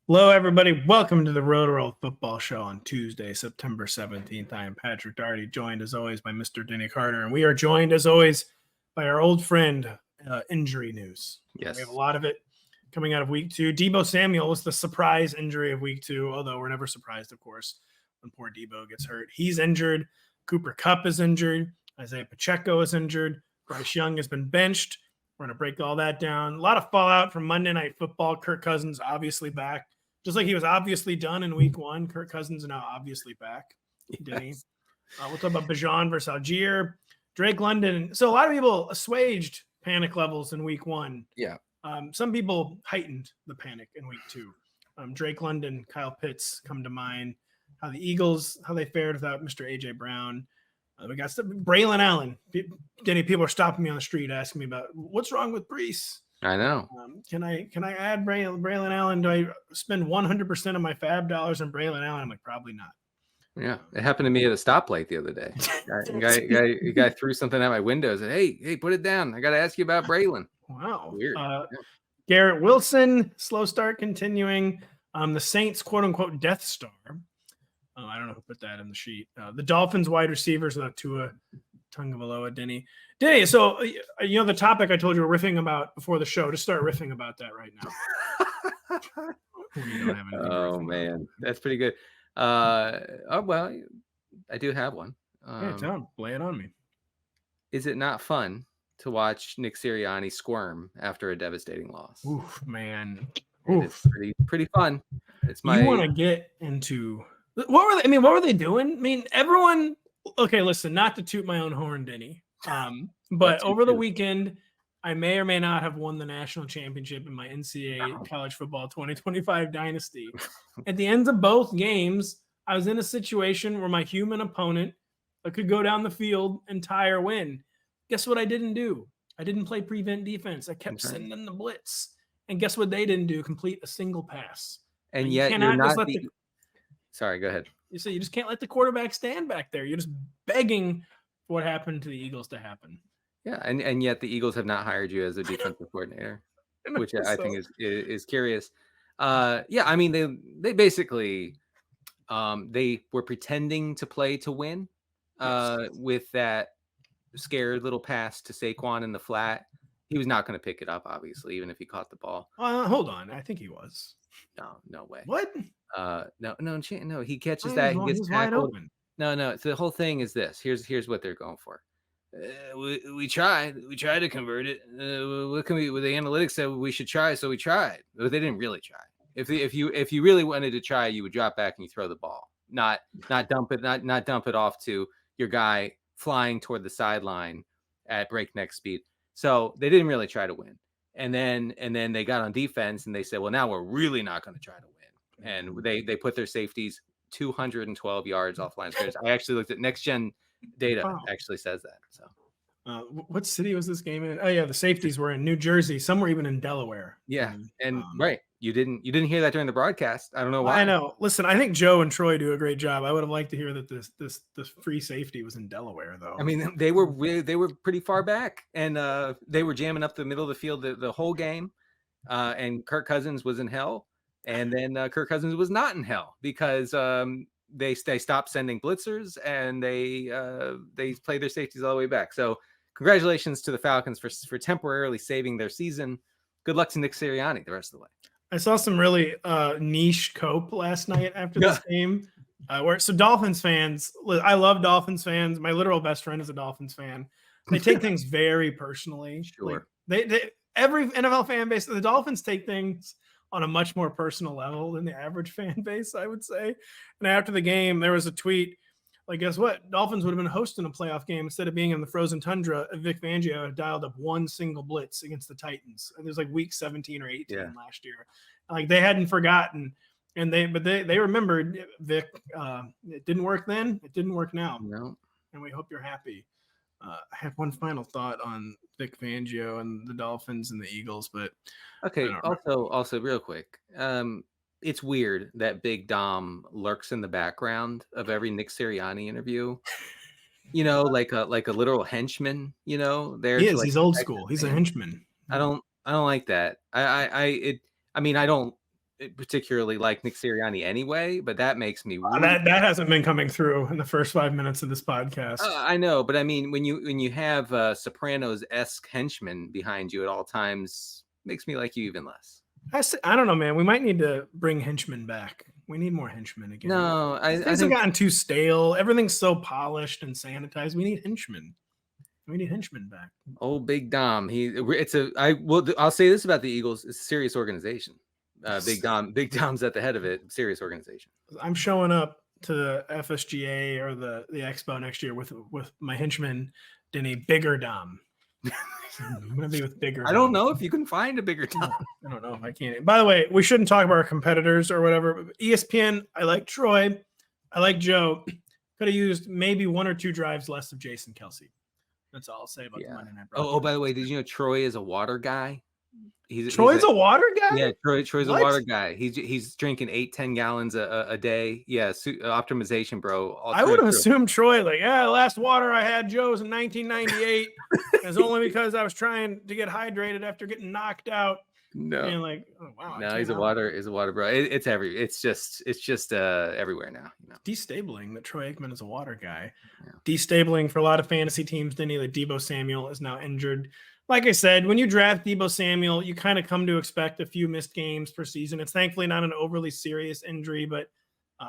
Hello, everybody. Welcome to the Rotoworld Football Show on Tuesday, September 17th. I am Patrick Daugherty, joined as always by Mr. Denny Carter, and we are joined as always by our old friend, injury news. Yes. We have a lot of it coming out of week 2. Deebo Samuel was the surprise injury of week 2, although we're never surprised, of course, when poor Deebo gets hurt. He's injured. Cooper Kupp is injured. Isiah Pacheco is injured. Bryce Young has been benched. We're going to break all that down. A lot of fallout from Monday Night Football. Kirk Cousins obviously back. Just like he was obviously done in week 1, Kirk Cousins is now obviously back. Yes. We'll talk about Bijan versus Allgeier, Drake London. So a lot of people assuaged panic levels in week 1. Yeah. Some people heightened the panic in week 2. Drake London, Kyle Pitts come to mind. How the Eagles, how they fared without Mr. A.J. Brown. We got Braelon Allen. Denny, people are stopping me on the street asking me about what's wrong with Bryce. I know. Can I add Braelon Allen? Do I spend 100% of my fab dollars on Braelon Allen? I'm like, probably not. Yeah, it happened to me at a stoplight the other day. A guy threw something at my window and said, hey, put it down. I got to ask you about Braelon. Wow. Weird. Garrett, Willson, slow start continuing. The Saints, quote-unquote, Death Star. I don't know who put that in the sheet. The Dolphins wide receivers without Tua Tagovailoa, Denny. So, the topic I told you we're riffing about before the show, just start riffing about that right now. Oh, man. That's pretty good. Well, I do have one. Lay it on me. Is it not fun to watch Nick Sirianni squirm after a devastating loss? Oof, man. It's pretty fun. It's my. You want to get into what were they doing? I mean, everyone. Okay, listen. Not to toot my own horn, Denny. But over the weekend, I may or may not have won the national championship in my NCAA college football 2025 dynasty. At the ends of both games, I was in a situation where my human opponent could go down the field and tie or win. Guess what I didn't do? I didn't play prevent defense. I kept sending the blitz. And guess what they didn't do? Complete a single pass. And yet you're not Sorry, go ahead. You just can't let the quarterback stand back there. You're just begging for what happened to the Eagles to happen. Yeah, and yet the Eagles have not hired you as a defensive coordinator, which I think is curious. I mean they basically they were pretending to play to win with that scared little pass to Saquon in the flat. He was not going to pick it up, obviously, even if he caught the ball. Hold on, I think he was. No way. What? No. He catches that. He gets tackled. Open. No. So the whole thing is this. Here's what they're going for. We tried to convert it. What can we? The analytics said we should try, so we tried. But they didn't really try. If you really wanted to try, you would drop back and you throw the ball, not dump it off to your guy flying toward the sideline at breakneck speed. So they didn't really try to win. And then they got on defense and they said, well, now we're really not going to try to win. And they put their safeties 212 yards off line of scrimmage. I actually looked at next gen data actually says that. So what city was this game in? Oh yeah, the safeties were in New Jersey. Some were even in Delaware. Yeah, and right. You didn't hear that during the broadcast. I don't know why. I know. Listen, I think Joe and Troy do a great job. I would have liked to hear that this free safety was in Delaware, though. I mean, they were pretty far back, and they were jamming up the middle of the field the whole game. And Kirk Cousins was in hell, and then Kirk Cousins was not in hell because they stopped sending blitzers and they played their safeties all the way back. So congratulations to the Falcons for temporarily saving their season. Good luck to Nick Sirianni the rest of the way. I saw some really niche cope last night after this game. So Dolphins fans, I love Dolphins fans. My literal best friend is a Dolphins fan. They take things very personally. Sure. They every NFL fan base, the Dolphins take things on a much more personal level than the average fan base, I would say. And after the game, there was a tweet. Like, guess what? Dolphins would have been hosting a playoff game instead of being in the frozen tundra. Vic Fangio had dialed up one single blitz against the Titans. It was like week 17 or 18 last year. Like they hadn't forgotten, and they remembered Vic. It didn't work then. It didn't work now. No. And we hope you're happy. I have one final thought on Vic Fangio and the Dolphins and the Eagles, but okay. Also, real quick. It's weird that Big Dom lurks in the background of every Nick Sirianni interview. Like a literal henchman. There. He is. He's old school. He's a henchman. I don't like that. I don't particularly like Nick Sirianni anyway, but that makes me really... that hasn't been coming through in the first 5 minutes of this podcast. I know, but I mean, when you have Sopranos-esque henchmen behind you at all times, makes me like you even less. I don't know, man. We might need to bring henchmen back. We need more henchmen again. No, I think have gotten too stale. Everything's so polished and sanitized. We need henchmen. We need henchmen back. Oh, Big Dom. I'll say this about the Eagles: it's a serious organization. Big Dom's at the head of it. Serious organization. I'm showing up to the FSGA or the Expo next year with my henchman, Denny Bigger Dom. I'm gonna be with Bigger. I don't know if you can find a Bigger Dom. I don't know if I can. By the way, we shouldn't talk about our competitors or whatever. But ESPN. I like Troy. I like Joe. Could have used maybe 1 or 2 drives less of Jason Kelce. That's all I'll say about the Monday Night Broadcast. Oh, by the way, did you know Troy is a water guy? Troy's a water guy? Yeah, Troy's a water guy. He's drinking 8-10 gallons a day. Yeah, optimization, bro. I would have assumed Troy, the last water I had, Joe, was in 1998. It's only because I was trying to get hydrated after getting knocked out. No, and oh, wow. No, he's a water bro. It's just everywhere now. Destabling that Troy Aikman is a water guy. Yeah. Destabling for a lot of fantasy teams. Denny, that Deebo Samuel is now injured. Like I said, when you draft Deebo Samuel, you kind of come to expect a few missed games per season. It's thankfully not an overly serious injury, but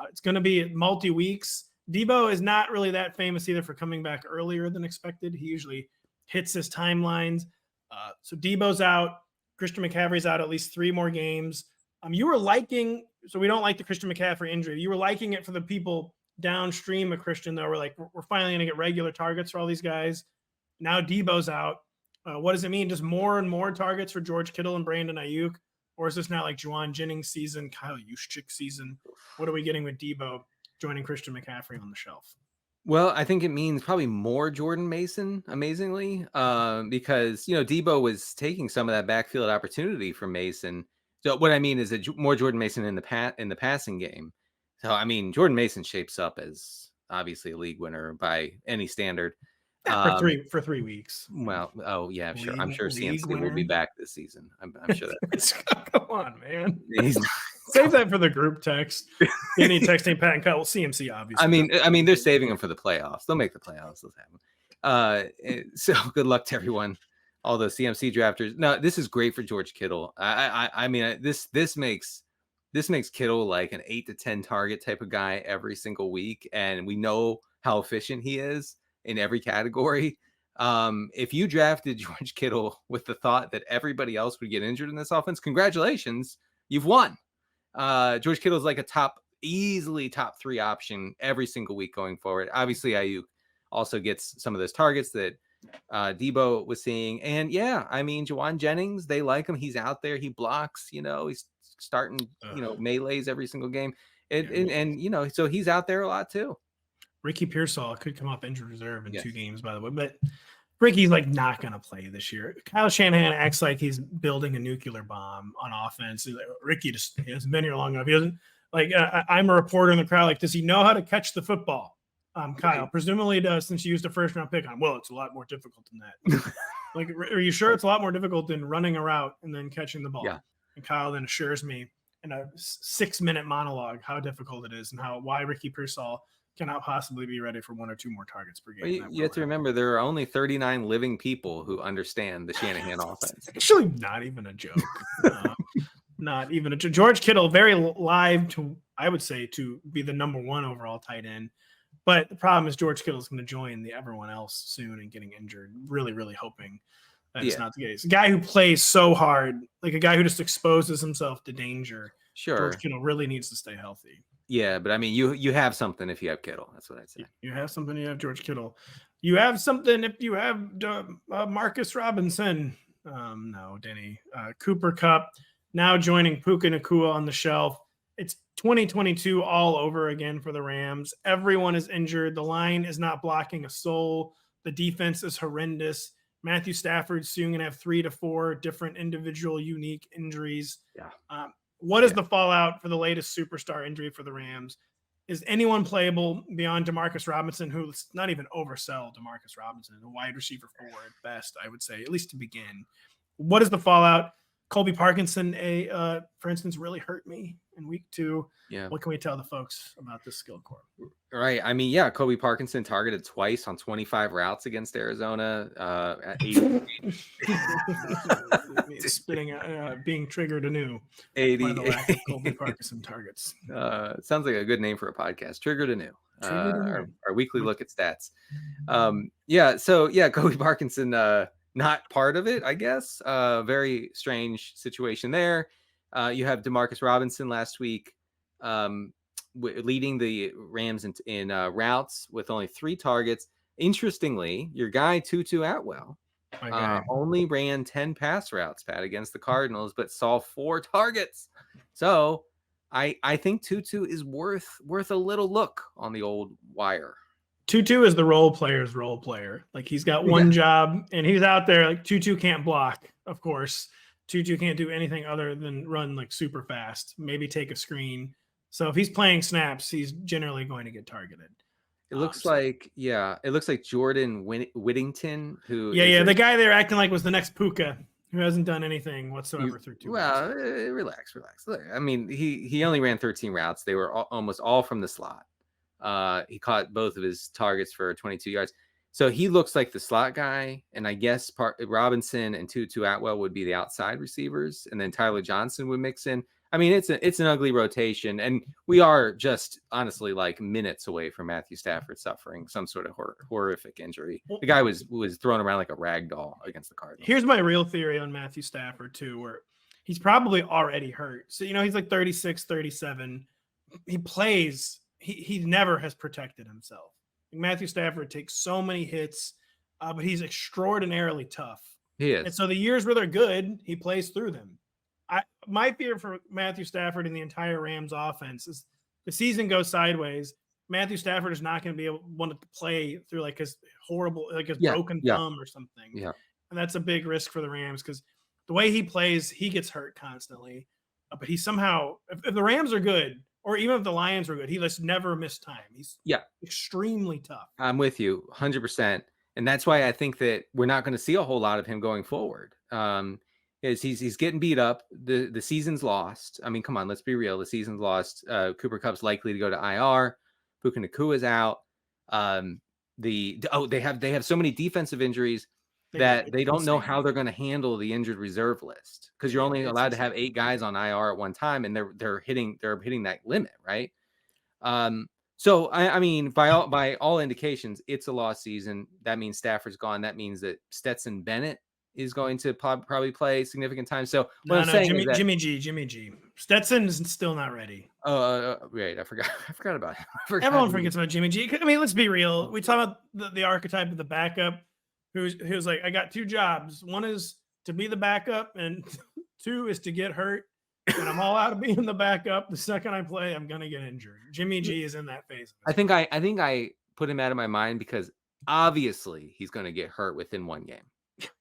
it's going to be multi-weeks. Deebo is not really that famous either for coming back earlier than expected. He usually hits his timelines. So Deebo's out. Christian McCaffrey's out at least 3 more games. You were liking, so we don't like the Christian McCaffrey injury. You were liking it for the people downstream of Christian, though. We're finally going to get regular targets for all these guys. Now Deebo's out. What does it mean? Just more and more targets for George Kittle and Brandon Ayuk? Or is this now like Juwan Jennings season, Kyle Juszczyk season? What are we getting with Deebo joining Christian McCaffrey on the shelf? Well, I think it means probably more Jordan Mason, amazingly, because, Deebo was taking some of that backfield opportunity from Mason. So what I mean is that more Jordan Mason in the passing game. So, I mean, Jordan Mason shapes up as obviously a league winner by any standard. For 3 weeks. Well, oh yeah, sure. I'm sure CMC will be back this season. I'm sure that. Come on, man. Save that for the group text. Any texting Pat and Kyle. CMC, obviously. I mean, they're saving them for the playoffs. They'll make the playoffs. Let's have them. So good luck to everyone. All the CMC drafters. No, this is great for George Kittle. I mean, this makes Kittle like an 8 to 10 target type of guy every single week, and we know how efficient he is in every category. If you drafted George Kittle with the thought that everybody else would get injured in this offense, congratulations, you've won. George Kittle is like easily top 3 option every single week going forward. Obviously, Ayuk also gets some of those targets that Deebo was seeing. And yeah, I mean, Juwan Jennings, they like him. He's out there. He blocks, he's starting, melees every single game. And so he's out there a lot too. Ricky Pearsall could come off injured reserve in 2 games, by the way, but Ricky's not going to play this year. Kyle Shanahan acts like he's building a nuclear bomb on offense. Ricky just hasn't been here long enough. He doesn't I'm a reporter in the crowd. Does he know how to catch the football? Kyle, presumably he does, since you used a first-round pick on him. Well, it's a lot more difficult than that. Are you sure it's a lot more difficult than running a route and then catching the ball? Yeah. And Kyle then assures me in a 6-minute monologue how difficult it is and why Ricky Pearsall cannot possibly be ready for 1 or 2 more targets per game. Well, you have to remember there are only 39 living people who understand the Shanahan offense. Actually, not even a joke. Not even a joke. George Kittle, very live I would say, to be the number 1 overall tight end. But the problem is George Kittle is going to join everyone else soon and getting injured. Really, really hoping that's not the case. A guy who plays so hard, like a guy who just exposes himself to danger. Sure. George Kittle really needs to stay healthy. Yeah, but I mean, you have something if you have Kittle. That's what I'd say. You have something. You have George Kittle. You have something if you have Marcus Robinson. No, Denny. Cooper Kupp now joining Puka Nacua on the shelf. It's 2022 all over again for the Rams. Everyone is injured. The line is not blocking a soul. The defense is horrendous. Matthew Stafford's soon going to have 3 to 4 different individual unique injuries. Yeah. What is the fallout for the latest superstar injury for the Rams? Is anyone playable beyond Demarcus Robinson, who's not even oversell Demarcus Robinson, a wide receiver 4 at best, I would say, at least to begin? What is the fallout? Colby Parkinson, for instance, really hurt me in week 2. Yeah. What can we tell the folks about this skill core? Right. I mean, yeah, Colby Parkinson targeted twice on 25 routes against Arizona. At 80. Spitting, being triggered anew 80. by the lack of Colby Parkinson targets. Sounds like a good name for a podcast. Triggered anew. Our weekly look at stats. Colby Parkinson, not part of it, I guess. Very strange situation there. You have Demarcus Robinson last week leading the Rams in routes with only 3 targets. Interestingly, your guy Tutu Atwell only ran 10 pass routes, Pat, against the Cardinals, but saw 4 targets. So I think Tutu is worth a little look on the old wire. Tutu is the role player's role player. Like, he's got one job and he's out there. Like, Tutu can't block, of course. Tutu can't do anything other than run like super fast, maybe take a screen. So if he's playing snaps, he's generally going to get targeted. It looks like Jordan Whittington, who the guy they're acting like was the next Puka, who hasn't done anything whatsoever through 2 weeks. Relax. I mean, he only ran 13 routes. They were almost all from the slot. He caught both of his targets for 22 yards. So he looks like the slot guy, and I guess Robinson and Tutu Atwell would be the outside receivers, and then Tyler Johnson would mix in. I mean, it's an ugly rotation, and we are just honestly like minutes away from Matthew Stafford suffering some sort of horrific injury. The guy was thrown around like a rag doll against the Cardinals. Here's my real theory on Matthew Stafford too, where he's probably already hurt. So, he's like 36, 37. He plays. He never has protected himself. Matthew Stafford takes so many hits, but he's extraordinarily tough. He is. And so the years where they're good, he plays through them. My fear for Matthew Stafford and the entire Rams offense is the season goes sideways. Matthew Stafford is not going to be able to play through like his horrible, like his broken thumb or something. Yeah. And that's a big risk for the Rams because the way he plays, he gets hurt constantly. But he somehow, if the Rams are good, or even if the Lions were good, he just never missed time. He's extremely tough. I'm with you 100%. And that's why I think that we're not going to see a whole lot of him going forward. Is he's getting beat up. The season's lost. I mean, come on, let's be real. The season's lost. Cooper Kupp's likely to go to IR. Puka Nakua's out. They have so many defensive injuries that they don't know how they're going to handle the injured reserve list because you're only allowed to have 8 guys on IR at one time, and they're hitting that limit, right? So I mean, by all indications, it's a lost season. That means Stafford's gone. That means that Stetson Bennett is going to probably play significant time. So Jimmy G. Stetson's still not ready. Right. I forgot about him. Everyone forgets about Jimmy G. I mean, let's be real. We talk about the archetype of the backup who's like, I got 2 jobs. One is to be the backup, and 2 is to get hurt. And I'm all out of being the backup. The second I play, I'm gonna get injured. Jimmy G is in that phase. I think I put him out of my mind because obviously he's gonna get hurt within one game.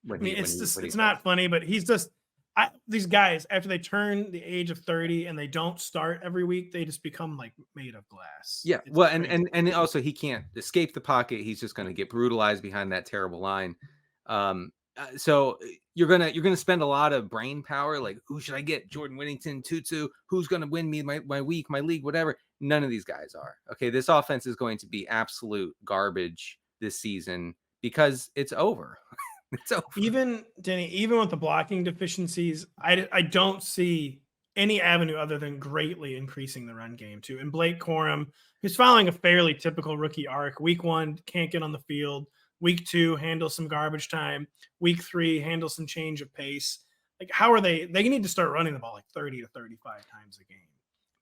It's not funny, but he's just these guys after they turn the age of 30 and they don't start every week, they just become like made of glass. Yeah, well, and also he can't escape the pocket. He's just going to get brutalized behind that terrible line. So you're gonna spend a lot of brain power. Like, who should I get? Jordan Whittington, Tutu. Who's gonna win me my week, my league, whatever? None of these guys are. Okay, this offense is going to be absolute garbage this season because it's over. So even with the blocking deficiencies, I don't see any avenue other than greatly increasing the run game too. And Blake Corum, who's following a fairly typical rookie arc, week 1 can't get on the field, week 2 handle some garbage time, week 3 handle some change of pace. Like, how are they need to start running the ball like 30 to 35 times a game.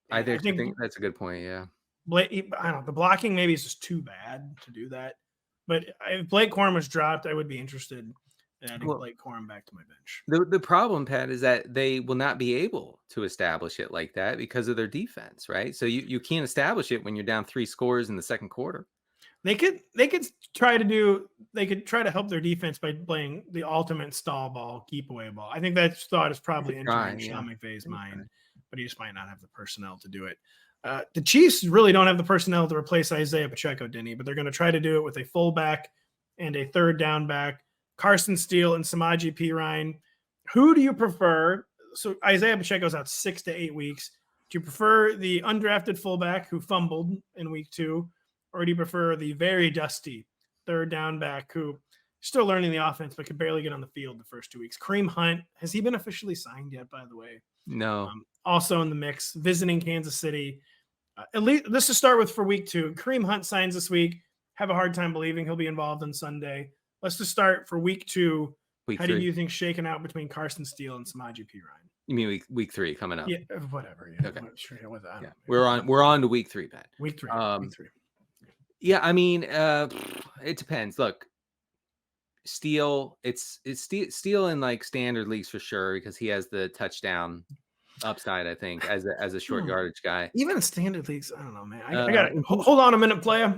I think that's a good point. Yeah, Blake, I don't know, the blocking maybe is just too bad to do that. But if Blake Corum was dropped, I would be interested in adding Blake Corum back to my bench. The problem, Pat, is that they will not be able to establish it like that because of their defense, right? So you can't establish it when you're down 3 scores in the second quarter. They could try to help their defense by playing the ultimate stall ball, keep away ball. I think that thought is probably entering Sean McVay's mind, but he just might not have the personnel to do it. The Chiefs really don't have the personnel to replace Isiah Pacheco, Denny, but they're going to try to do it with a fullback and a third down back, Carson Steele and Samaje Perine. Who do you prefer? so Isiah Pacheco's out 6 to 8 weeks. Do you prefer the undrafted fullback who fumbled in week 2, or do you prefer the very dusty third down back who still learning the offense but could barely get on the field the first 2 weeks? Kareem Hunt, has he been officially signed yet, by the way? No. Also in the mix, visiting Kansas City. At least let's just start with for week 2. Kareem Hunt signs this week. Have a hard time believing he'll be involved on Sunday. Let's just start for week 2. How do you think shaking out between Carson Steele and Samaje Perine? You mean week 3 coming up? Yeah, whatever. Yeah. Okay. Yeah. We're on to week 3, Pat. Week 3. Yeah, I mean, it depends. Look, Steele, it's Steele in like standard leagues for sure because he has the touchdown upside, I think, as a short yardage guy. Even in standard leagues, I don't know, man. I got to hold on a minute, playa.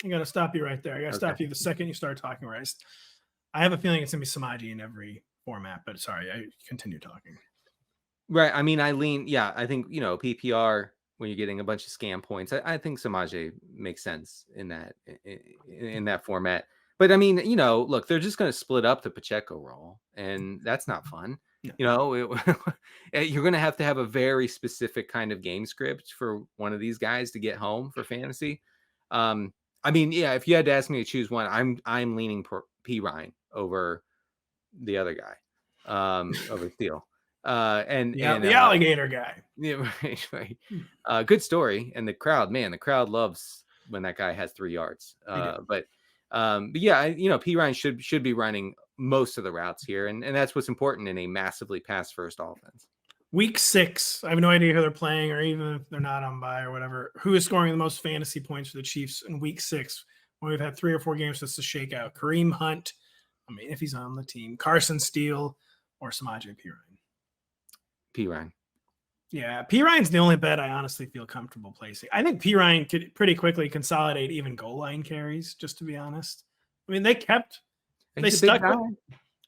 I got to stop you right there. I got to stop you the second you start talking, Bryce. I have a feeling it's going to be Samaje in every format, but sorry, I continue talking. Right. I mean, I think, PPR, when you're getting a bunch of scam points, I think Samaje makes sense in that format. But I mean, look, they're just going to split up the Pacheco role, and that's not fun. No. You're going to have a very specific kind of game script for one of these guys to get home for fantasy. I mean, yeah, if you had to ask me to choose one, I'm leaning Perine over the other guy, over Steele. And the alligator guy. Yeah, right. Good story. And the crowd loves when that guy has 3 yards. But yeah, Perine should be running most of the routes here, and that's what's important in a massively pass first offense. Week 6, I have no idea who they're playing, or even if they're not on bye or whatever. Who is scoring the most fantasy points for the Chiefs in week 6 when we've had 3 or 4 games just to shake out? Kareem Hunt, I mean, if he's on the team, Carson Steele, or Samaje Perine. Yeah, Perine's the only bet I honestly feel comfortable placing. I think Perine could pretty quickly consolidate even goal line carries, just to be honest. I mean,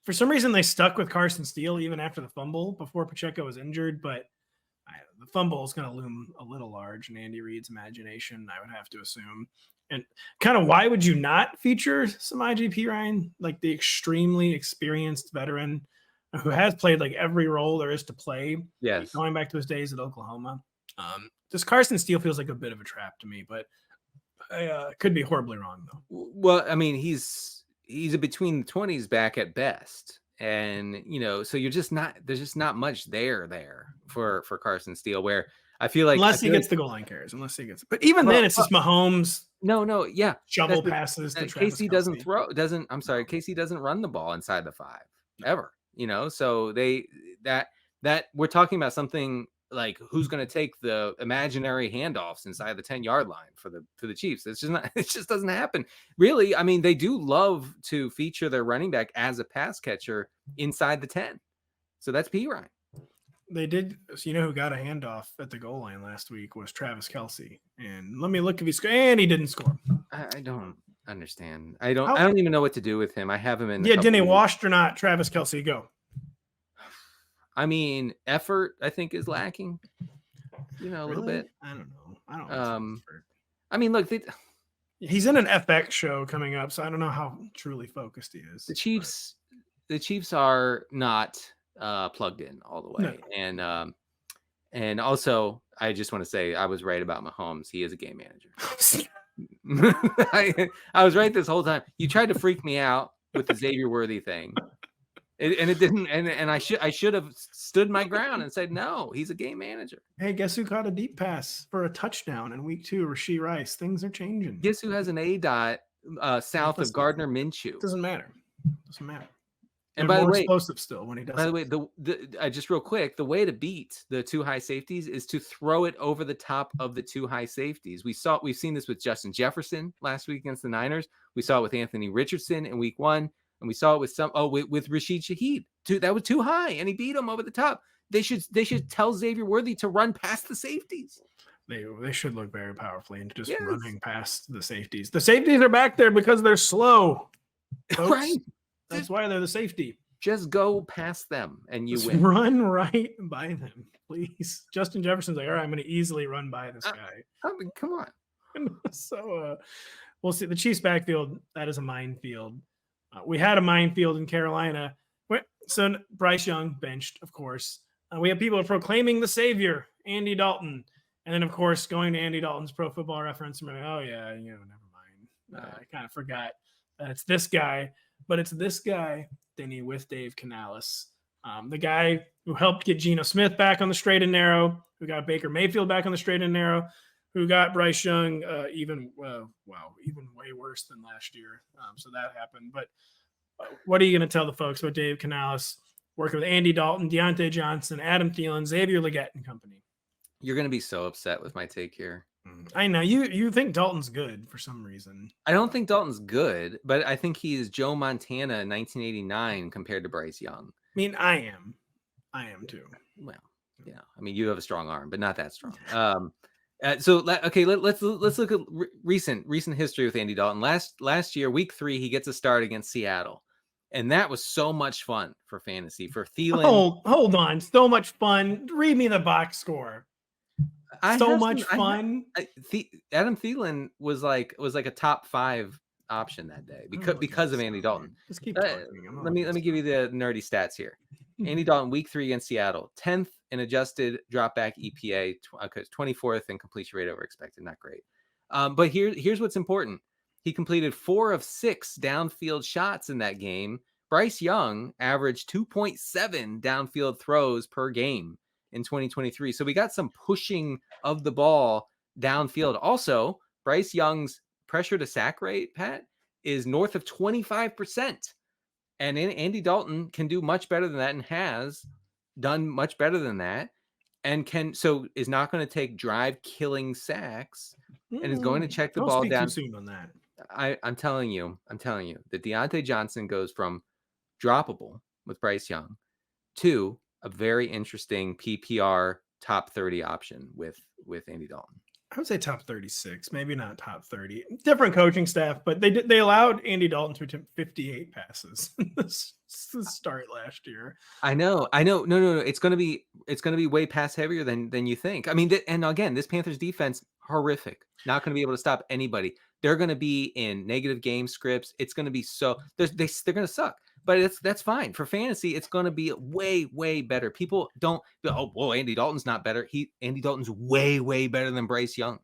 for some reason they stuck with Carson Steele even after the fumble before Pacheco was injured, but the fumble is going to loom a little large in Andy Reid's imagination, I would have to assume. And kind of why would you not feature Samaje Perine, like the extremely experienced veteran who has played like every role there is to play? Yes. Going back to his days at Oklahoma. This Carson Steele feels like a bit of a trap to me, but I could be horribly wrong though. Well, I mean, he's a between the 20s back at best. And, so there's just not much there for Carson Steele, where I feel like unless he gets the goal line carries, but even then it's just Mahomes. No. Yeah. Shovel passes to Travis KC Kelce. KC doesn't run the ball inside the 5 ever, so that we're talking about something like who's going to take the imaginary handoffs inside the 10-yard line for the Chiefs. It just doesn't happen. Really, I mean, they do love to feature their running back as a pass catcher inside the 10. So that's Perine. They did. So who got a handoff at the goal line last week was Travis Kelce. And let me look if he scored. And he didn't score. I don't understand. I don't even know what to do with him. I have him in. Yeah, Denny, washed or not, Travis Kelce, go. I mean, effort, I think, is lacking. A little bit. I don't know. I mean, look, he's in an FX show coming up, so I don't know how truly focused he is. The Chiefs are not plugged in all the way, no. And also, I just want to say I was right about Mahomes. He is a game manager. I was right this whole time. You tried to freak me out with the Xavier Worthy thing. And it didn't, and I should have stood my ground and said, no, he's a game manager. Hey, guess who caught a deep pass for a touchdown in week 2? Rashee Rice. Things are changing. Guess who has an A-dot south of Gardner Minshew? Doesn't matter. And by the way, explosive still when he does. By the way, the just real quick, the way to beat the 2 high safeties is to throw it over the top of the 2 high safeties. We've seen this with Justin Jefferson last week against the Niners. We saw it with Anthony Richardson in week 1. And we saw it with Rashid Shaheed. That was too high, and he beat him over the top. They should tell Xavier Worthy to run past the safeties. They should look very powerfully into just running past the safeties. The safeties are back there because they're slow. Folks. Right. That's why they're the safety. Just go past them and you win. Run right by them, please. Justin Jefferson's like, all right, I'm going to easily run by this guy. I mean, come on. So we'll see. The Chiefs backfield, that is a minefield. We had a minefield in Carolina. So Bryce Young benched, of course. We have people proclaiming the savior, Andy Dalton. And then, of course, going to Andy Dalton's Pro Football Reference, I'm like, oh, yeah, never mind. I kind of forgot that it's this guy. But it's this guy, Denny, with Dave Canales. The guy who helped get Geno Smith back on the straight and narrow, who got Baker Mayfield back on the straight and narrow, who got Bryce Young even way worse than last year. So that happened. But what are you going to tell the folks about Dave Canales working with Andy Dalton, Deontay Johnson, Adam Thielen, Xavier Legette and company? You're going to be so upset with my take here. I know you think Dalton's good for some reason. I don't think Dalton's good, but I think he's Joe Montana in 1989 compared to Bryce Young. I mean, I am too. Well, I mean, you have a strong arm, but not that strong. So okay, let's look at recent history with Andy Dalton. Last year, week 3, he gets a start against Seattle, and that was so much fun for fantasy for Thielen. Hold on, so much fun. Read me the box score. Much fun. Adam Thielen was like a top 5 option that day because of Andy Dalton. Just keep talking. Let me give you the nerdy stats here. Andy Dalton, week 3 against Seattle, 10th in adjusted dropback EPA, 24th in completion rate over expected. Not great. But here's what's important. He completed 4 of 6 downfield shots in that game. Bryce Young averaged 2.7 downfield throws per game in 2023. So we got some pushing of the ball downfield. Also, Bryce Young's pressure to sack rate, Pat, is north of 25%. And Andy Dalton can do much better than that and has done much better than that and is not going to take drive killing sacks and is going to check the ball down. Too soon on that. I'm telling you that Deontay Johnson goes from droppable with Bryce Young to a very interesting PPR top 30 option with Andy Dalton. I would say top 36, maybe not top 30. Different coaching staff, but they allowed Andy Dalton to attempt 58 passes to start last year. I know. No. It's going to be way pass heavier than you think. I mean, and again, this Panthers defense, horrific. Not going to be able to stop anybody. They're going to be in negative game scripts. It's going to be they're going to suck. But that's fine. For fantasy, it's going to be way, way better. People don't go, well, Andy Dalton's not better. Andy Dalton's way, way better than Bryce Young.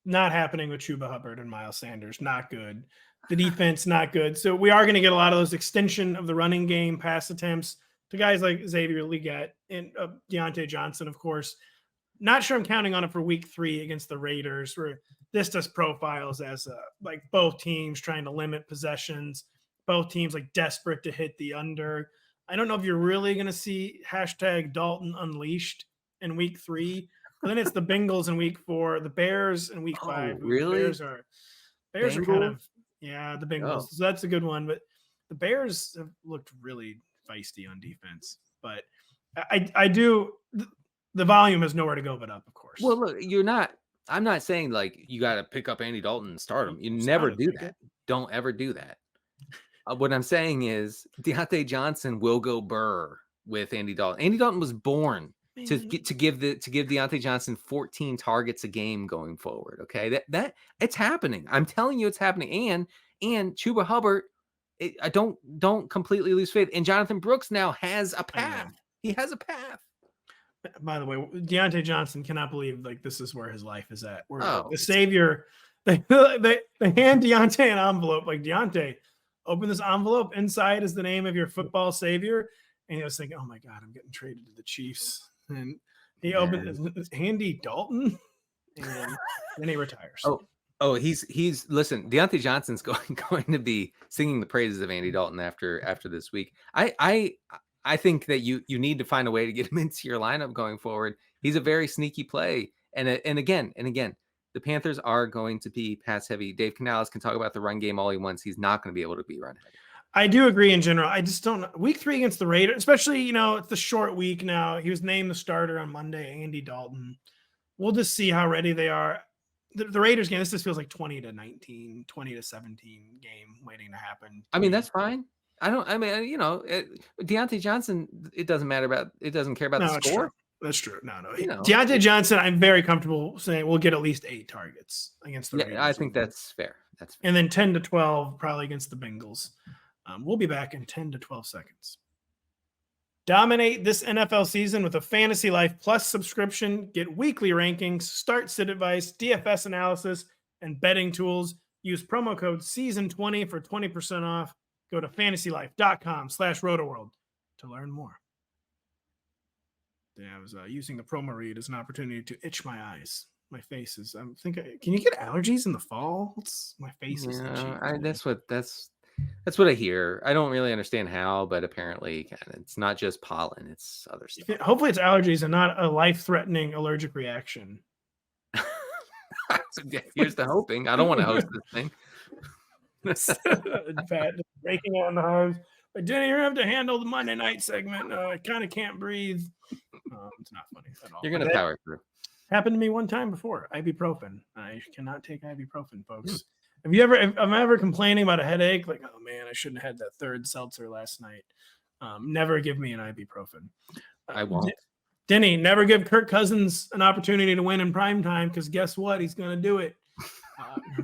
Not happening with Chuba Hubbard and Miles Sanders. Not good. The defense, not good. So we are going to get a lot of those extension of the running game pass attempts to guys like Xavier Legette and Deontay Johnson, of course. Not sure I'm counting on it for week 3 against the Raiders, where this does profiles as like both teams trying to limit possessions, both teams like desperate to hit the under. I don't know if you're really going to see #Dalton Unleashed in week 3. But then it's the Bengals in week 4, the Bears in week 5. Really? The Bears are kind of, the Bengals. So that's a good one. But the Bears have looked really feisty on defense. But I do. The volume has nowhere to go but up, of course. Well, look, I'm not saying like you got to pick up Andy Dalton and start him. You never do that. Don't ever do that. What I'm saying is Deontay Johnson will go burr with Andy Dalton. Andy Dalton was born to give Deontay Johnson 14 targets a game going forward. Okay, that it's happening. I'm telling you, it's happening. And Chuba Hubbard, I don't completely lose faith. And Jonathan Brooks now has a path. He has a path. By the way, Deontay Johnson cannot believe like this is where his life is at. The savior, they hand Deontay an envelope. Like, Deontay, open this envelope. Inside is the name of your football savior. And he was thinking, oh my God, I'm getting traded to the Chiefs. And he opened Andy Dalton, and then he retires. Oh, he's listen. Deontay Johnson's going to be singing the praises of Andy Dalton after this week. I think that you need to find a way to get him into your lineup going forward. He's a very sneaky play. And again, the Panthers are going to be pass heavy. Dave Canales can talk about the run game all he wants. He's not going to be able to be run heavy. I do agree in general. I just don't know. Week 3 against the Raiders, especially, it's the short week now. He was named the starter on Monday, Andy Dalton. We'll just see how ready they are. The Raiders game, this just feels like 20-19, 20-17 game waiting to happen. I mean, that's fine. Deontay Johnson, it doesn't care about the score. That's true. No. Deontay Johnson, I'm very comfortable saying we'll get at least 8 targets against the Raiders. I think that's fair. And then 10 to 12 probably against the Bengals. We'll be back in 10 to 12 seconds. Dominate this NFL season with a Fantasy Life Plus subscription. Get weekly rankings, start sit advice, DFS analysis, and betting tools. Use promo code SEASON20 for 20% off. Go to fantasylife.com/rotoworld to learn more. Yeah, I was using the promo read as an opportunity to itch my eyes. My face is. I'm thinking. Can you get allergies in the fall? My face is itchy. That's what I hear. I don't really understand how, but apparently, it's not just pollen; it's other stuff. Hopefully, it's allergies and not a life-threatening allergic reaction. Here's the hoping. I don't want to host this thing. Pat breaking out in the house. But Denny, you're gonna have to handle the Monday night segment. I kind of can't breathe. It's not funny at all. You're gonna power through. Happened to me one time before. Ibuprofen. I cannot take ibuprofen, folks. Have you ever? I'm ever complaining about a headache? Like, oh man, I shouldn't have had that third seltzer last night. Never give me an ibuprofen. I won't. Denny, never give Kirk Cousins an opportunity to win in prime time, because guess what? He's going to do it.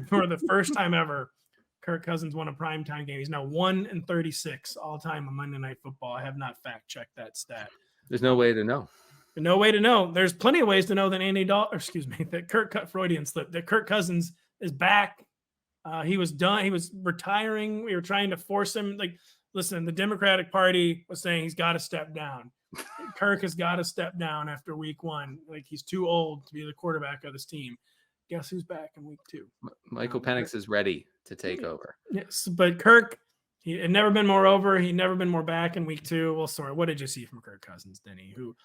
For the first time ever, Kirk Cousins won a primetime game. He's now 1-36 all time on Monday Night Football. I have not fact checked that stat. There's no way to know. No way to know. There's plenty of ways to know that that Freudian slip, that Kirk Cousins is back. He was done. He was retiring. We were trying to force him. Like, listen, the Democratic Party was saying he's got to step down. Kirk has got to step down after week 1. Like, he's too old to be the quarterback of this team. Guess who's back in week 2? Michael Penix is ready to take over. Yes, but Kirk, he had never been more over. He'd never been more back in week 2. Well, sorry, what did you see from Kirk Cousins, Denny, who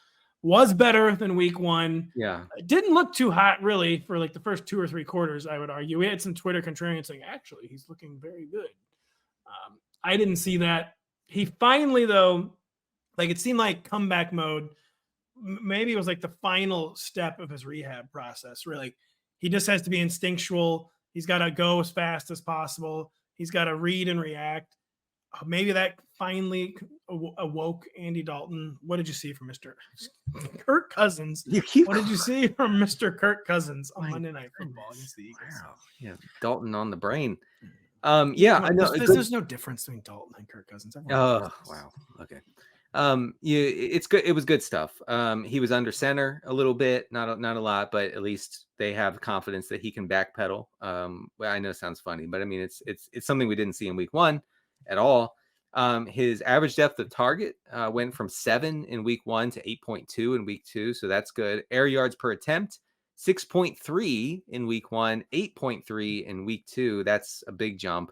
was better than week 1? Yeah. Didn't look too hot, really, for like the first 2 or 3 quarters, I would argue. We had some Twitter contrarians saying, actually, he's looking very good. I didn't see that. He finally, though, like, it seemed like comeback mode. Maybe it was like the final step of his rehab process, where like he just has to be instinctual. He's got to go as fast as possible. He's got to read and react. Maybe that finally awoke Andy Dalton. What did you see from Mr. Kirk Cousins? What did you see from Mr. Kirk Cousins on Monday Night Football against the Eagles? Wow. Yeah, Dalton on the brain. Yeah, I know. There's no difference between Dalton and Kirk Cousins. Oh, wow. Okay. It's good. It was good stuff. He was under center a little bit, not a lot, but at least they have confidence that he can backpedal. Well, I know it sounds funny, but I mean, it's something we didn't see in week 1 at all. His average depth of target went from 7 in week 1 to 8.2 in week 2. So that's good. Air yards per attempt, 6.3 in week 1, 8.3 in week 2. That's a big jump.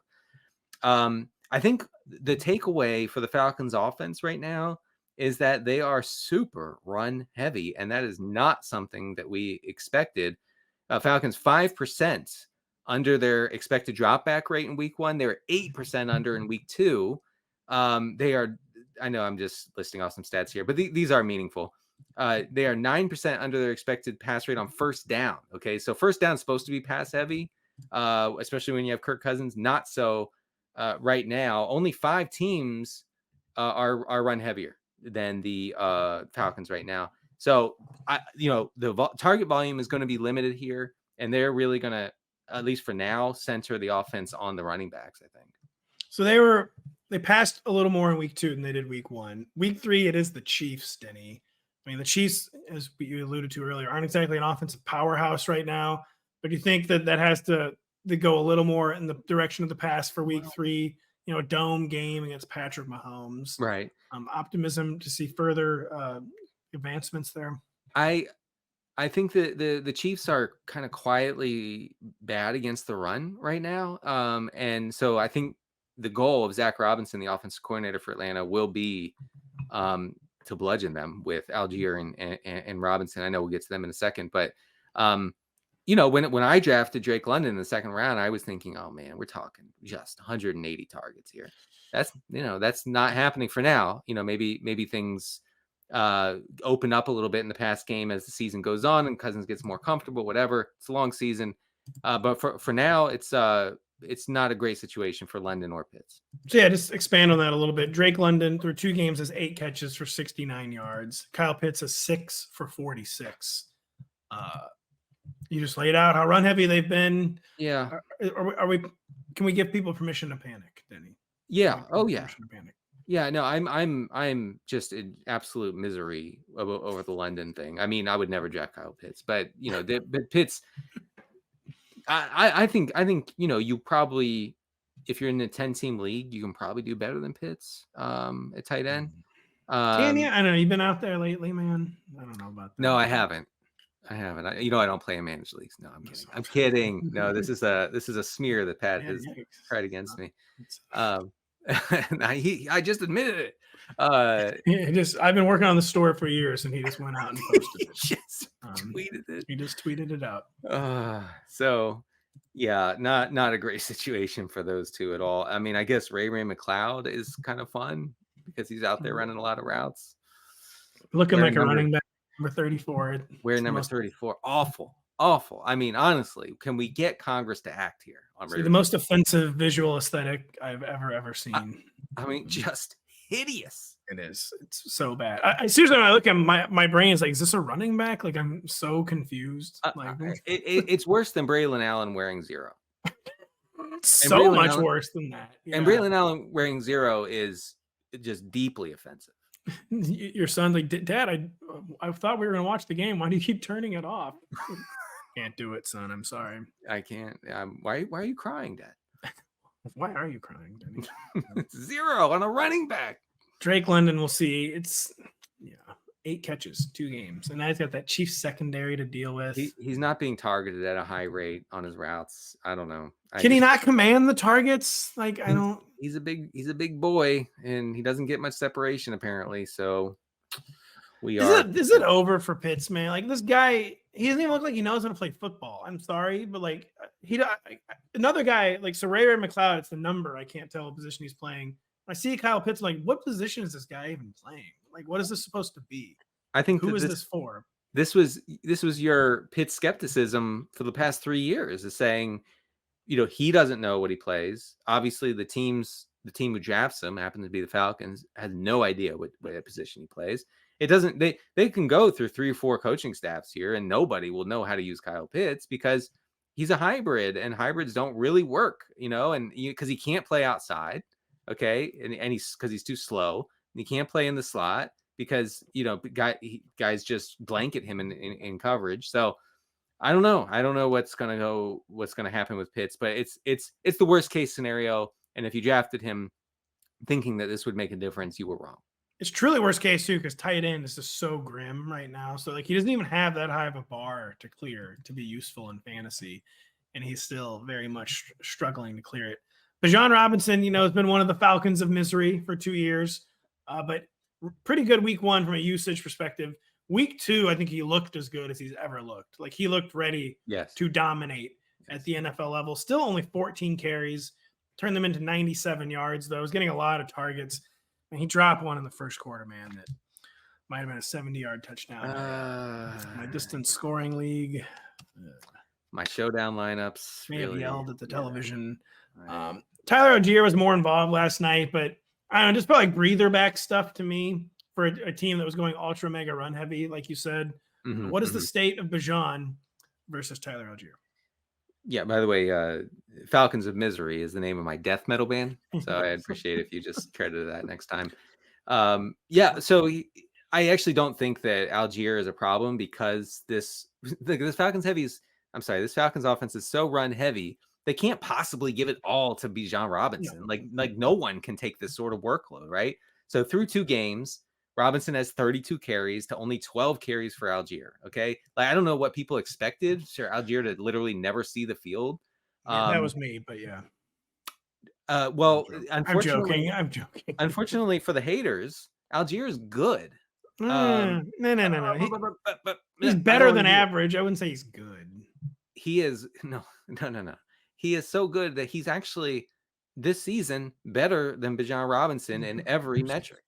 I think the takeaway for the Falcons offense right now is that they are super run heavy, and that is not something that we expected. Falcons 5% under their expected drop back rate in week 1. They were 8% under in week 2. They are, I know I'm just listing off some stats here, but these are meaningful. They are 9% under their expected pass rate on first down. Okay. So first down is supposed to be pass heavy, especially when you have Kirk Cousins. Not so right now. Only 5 teams are run heavier than the Falcons right now. So the target volume is going to be limited here, and they're really going to, at least for now, center the offense on the running backs, I think. So they passed a little more in week 2 than they did week 1. Week 3, it is the Chiefs, Denny. I mean, the Chiefs, as you alluded to earlier, aren't exactly an offensive powerhouse right now, but you think that has to go a little more in the direction of the pass for week 3, a dome game against Patrick Mahomes. Right. Optimism to see further advancements there. I think that the Chiefs are kind of quietly bad against the run right now. And so I think the goal of Zach Robinson, the offensive coordinator for Atlanta, will be to bludgeon them with Allgeier and Robinson. I know we'll get to them in a second, but when I drafted Drake London in the 2nd round, I was thinking, oh man, we're talking just 180 targets here. That's not happening for now. Maybe things open up a little bit in the pass game as the season goes on and Cousins gets more comfortable, whatever. It's a long season. But for now, it's not a great situation for London or Pitts. So yeah, just expand on that a little bit. Drake London through 2 games has 8 catches for 69 yards. Kyle Pitts has 6 for 46. You just laid out how run heavy they've been. Yeah. Can we give people permission to panic, Denny? Yeah. Oh yeah. To panic. Yeah, no, I'm just in absolute misery over the London thing. I mean, I would never draft Kyle Pitts, but but Pitts. I think you probably, if you're in a 10-team league, you can probably do better than Pitts at tight end. I know you've been out there lately, man. I don't know about that. No, I haven't. I don't play in managed leagues. No, I'm kidding. I'm kidding. No, this is a smear that Pat has tried against me. I just admitted it. I've been working on the store for years, and he just went out and posted it. Tweeted it. He just tweeted it out. So yeah, not a great situation for those two at all. I mean, I guess Ray McLeod is kind of fun because he's out there running a lot of routes. Looking like a running back, number 34. We're number 34. Awful. I mean, honestly, can we get Congress to act here? The most offensive visual aesthetic I've ever seen. I mean, just hideous. It is. It's so bad. I seriously, when I look at my brain, is like, is this a running back? Like, I'm so confused. It's worse than Braelon Allen wearing 0. So much worse than that. Yeah. And Braelon Allen wearing 0 is just deeply offensive. Your son's like, Dad, I thought we were gonna watch the game. Why do you keep turning it off? Can't do it, son. I'm sorry. I can't. Why are you crying, Dad? Why are you crying, Denny? It's 0 on a running back. Drake London, we'll see. It's 8 catches, 2 games, and now he's got that Chiefs secondary to deal with. He's not being targeted at a high rate on his routes. I don't know. Can he not command the targets? Like, I don't. He's a big boy, and he doesn't get much separation apparently. So Is it over for Pitts, man? Like, this guy, he doesn't even look like he knows how to play football. I'm sorry, but like another guy like Ray McLeod, it's the number. I can't tell what position he's playing. I see Kyle Pitts, like, what position is this guy even playing? Like, what is this supposed to be? I think who is this for? This was your Pitts skepticism for the past 3 years, is saying, he doesn't know what he plays. Obviously, the team who drafts him, happens to be the Falcons, has no idea what position he plays. It doesn't. They can go through 3 or 4 coaching staffs here, and nobody will know how to use Kyle Pitts because he's a hybrid, and hybrids don't really work, and because he can't play outside. Okay. And he's too slow, and he can't play in the slot because, guys just blanket him in coverage. So I don't know. I don't know what's going to happen with Pitts, but it's the worst case scenario. And if you drafted him thinking that this would make a difference, you were wrong. It's truly worst case too, because tight end is just so grim right now. So like, he doesn't even have that high of a bar to clear to be useful in fantasy. And he's still very much struggling to clear it. Bijan Robinson, has been one of the Falcons of misery for 2 years, but pretty good week 1 from a usage perspective. Week 2, I think he looked as good as he's ever looked. Like, he looked ready to dominate at the NFL level. Still only 14 carries, turned them into 97 yards, though. He was getting a lot of targets, and he dropped one in the first quarter, man, that might have been a 70-yard touchdown. My distance scoring league. My showdown lineups. May have yelled at the television. Right. Tyler Allgeier was more involved last night, but I don't know, just felt like breather back stuff to me for a team that was going ultra mega run heavy, like you said. Mm-hmm, what is the state of Bijan versus Tyler Allgeier? Yeah, by the way, Falcons of Misery is the name of my death metal band. So I'd appreciate if you just credited that next time. So I actually don't think that Allgeier is a problem because this Falcons offense is so run heavy. They can't possibly give it all to Bijan Robinson. No. Like no one can take this sort of workload, right? So through 2 games, Robinson has 32 carries to only 12 carries for Allgeier. Okay. Like, I don't know what people expected for Allgeier to literally never see the field. That was me, but yeah. Well, I'm joking. Unfortunately for the haters, Allgeier is good. No. He's better than average. I wouldn't say he's good. He is no. He is so good that he's actually this season better than Bijan Robinson in every metric.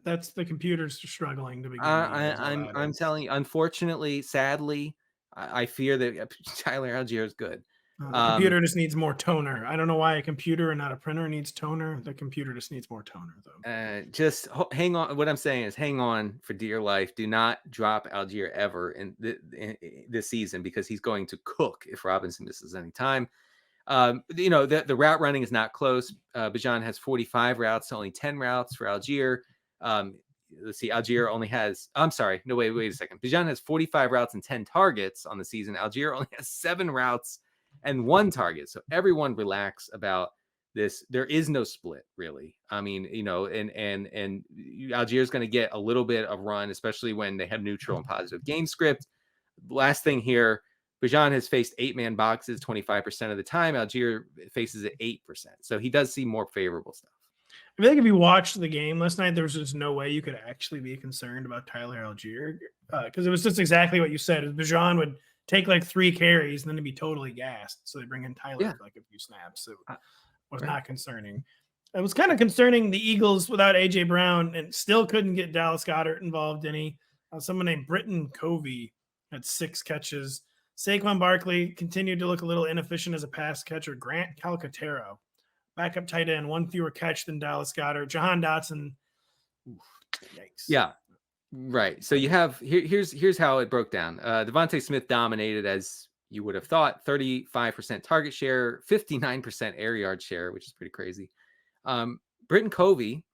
That's the computer's struggling to begin. I'm telling you, unfortunately, sadly, I fear that Tyler Allgeier is good. The computer just needs more toner. I don't know why a computer and not a printer needs toner. The computer just needs more toner, though. Just hang on. What I'm saying is hang on for dear life. Do not drop Allgeier ever in this season because he's going to cook if Robinson misses any time. The route running is not close. Bijan has 45 routes to only 10 routes for Allgeier. Let's see, Allgeier only has, I'm sorry, no, wait a second. Bijan has 45 routes and 10 targets on the season. Allgeier only has 7 routes and 1 target. So everyone relax about this. There is no split, really. I mean, and Allgeier is going to get a little bit of run, especially when they have neutral and positive game script. Last thing here, Bijan has faced 8-man boxes 25% of the time. Allgeier faces it 8%. So he does see more favorable stuff. I feel like if you watched the game last night, there was just no way you could actually be concerned about Tyler Allgeier because it was just exactly what you said. Bijan would take like 3 carries and then he'd be totally gassed. So they bring in Tyler for like a few snaps. So it was not concerning. It was kind of concerning the Eagles without A.J. Brown and still couldn't get Dallas Goedert involved any. Someone named Britton Covey had 6 catches. Saquon Barkley continued to look a little inefficient as a pass catcher. Grant Calcaterra, backup tight end, 1 fewer catch than Dallas Goedert. Jahan Dotson, yikes. Yeah, right. So you have here's how it broke down. Devontae Smith dominated, as you would have thought. 35% target share, 59% air yard share, which is pretty crazy. Britton Covey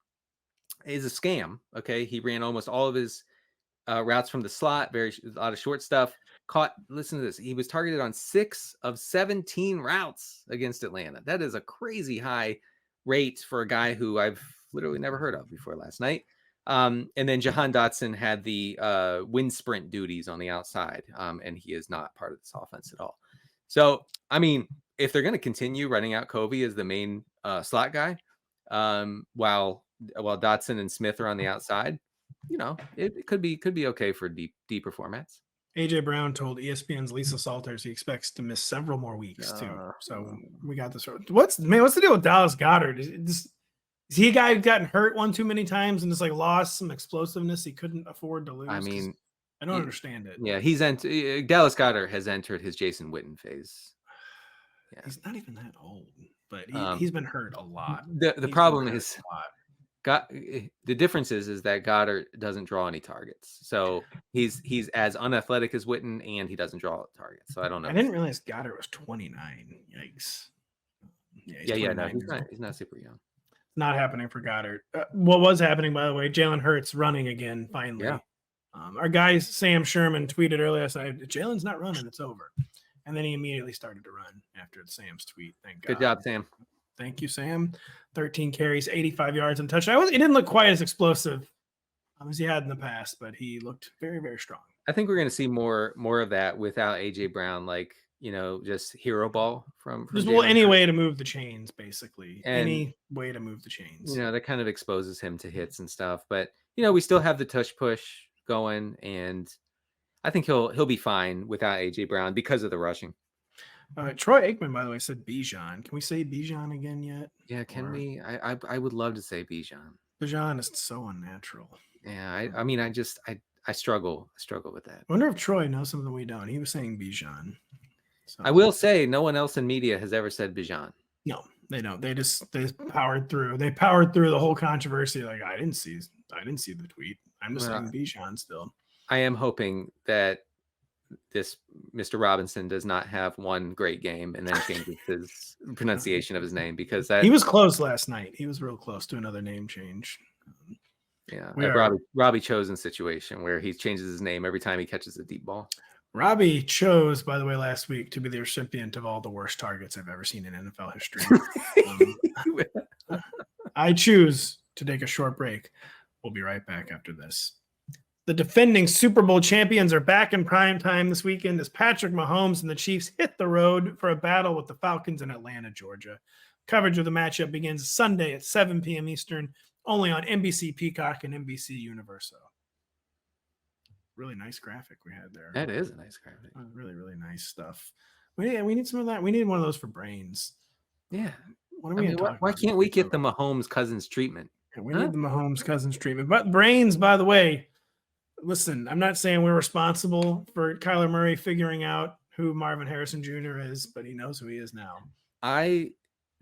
is a scam. Okay, he ran almost all of his routes from the slot, a lot of short stuff. Listen to this. He was targeted on 6 of 17 routes against Atlanta. That is a crazy high rate for a guy who I've literally never heard of before last night. And then Jahan Dotson had the wind sprint duties on the outside, and he is not part of this offense at all. So, I mean, if they're going to continue running out Covey as the main slot guy, while Dotson and Smith are on the outside, it could be okay for deeper formats. A.J. Brown told ESPN's Lisa Salters he expects to miss several more weeks too. So we got this. What's the deal with Dallas Goedert? Is he a guy who gotten hurt one too many times and just like lost some explosiveness he couldn't afford to lose? I mean, I don't understand it. Yeah, Dallas Goedert has entered his Jason Witten phase. Yeah. He's not even that old, but he's been hurt a lot. The problem is the difference is that Goedert doesn't draw any targets. So he's as unathletic as Witten, and he doesn't draw targets. So I don't know. I didn't realize Goedert was 29. Yikes. No, he's not super young. Not happening for Goedert. What was happening, by the way, Jalen Hurts running again, finally. Yeah. Our guy, Sam Sherman, tweeted earlier, said, Jalen's not running, it's over. And then he immediately started to run after Sam's tweet. Thank God. Good job, Sam. Thank you, Sam. 13 carries, 85 yards and touchdown. He didn't look quite as explosive as he had in the past, but he looked very, very strong. I think we're going to see more of that without A.J. Brown, just hero ball from just any way to move the chains, basically. And, any way to move the chains. That kind of exposes him to hits and stuff. But, we still have the touch push going, and I think he'll be fine without A.J. Brown because of the rushing. Troy Aikman, by the way, said Bijan. Can we say Bijan again yet? Yeah, can we? I would love to say Bijan. Bijan is so unnatural. Yeah, I struggle with that. I wonder if Troy knows something we don't. He was saying Bijan. So. I will say no one else in media has ever said Bijan. No, they don't. They powered through. They powered through the whole controversy. Like, I didn't see the tweet. I'm just saying Bijan still. I am hoping that this Mr. Robinson does not have one great game and then changes his pronunciation of his name, because he was close last night. He was real close to another name change. Robbie Chosen situation where he changes his name every time he catches a deep ball. Robbie chose, by the way, last week to be the recipient of all the worst targets I've ever seen in NFL history. I choose to take a short break. We'll be right back after this. The defending Super Bowl champions are back in prime time this weekend as Patrick Mahomes and the Chiefs hit the road for a battle with the Falcons in Atlanta, Georgia. Coverage of the matchup begins Sunday at 7 p.m. Eastern, only on NBC Peacock and NBC Universo. Really nice graphic we had there. That is a nice graphic. Really, really nice stuff. We need some of that. We need one of those for brains. Yeah. What are we going to talk Why can't we get the Mahomes Cousins treatment? Yeah, we need the Mahomes Cousins treatment. But brains, by the way, listen, I'm not saying we're responsible for Kyler Murray figuring out who Marvin Harrison Jr. is, but he knows who he is now. I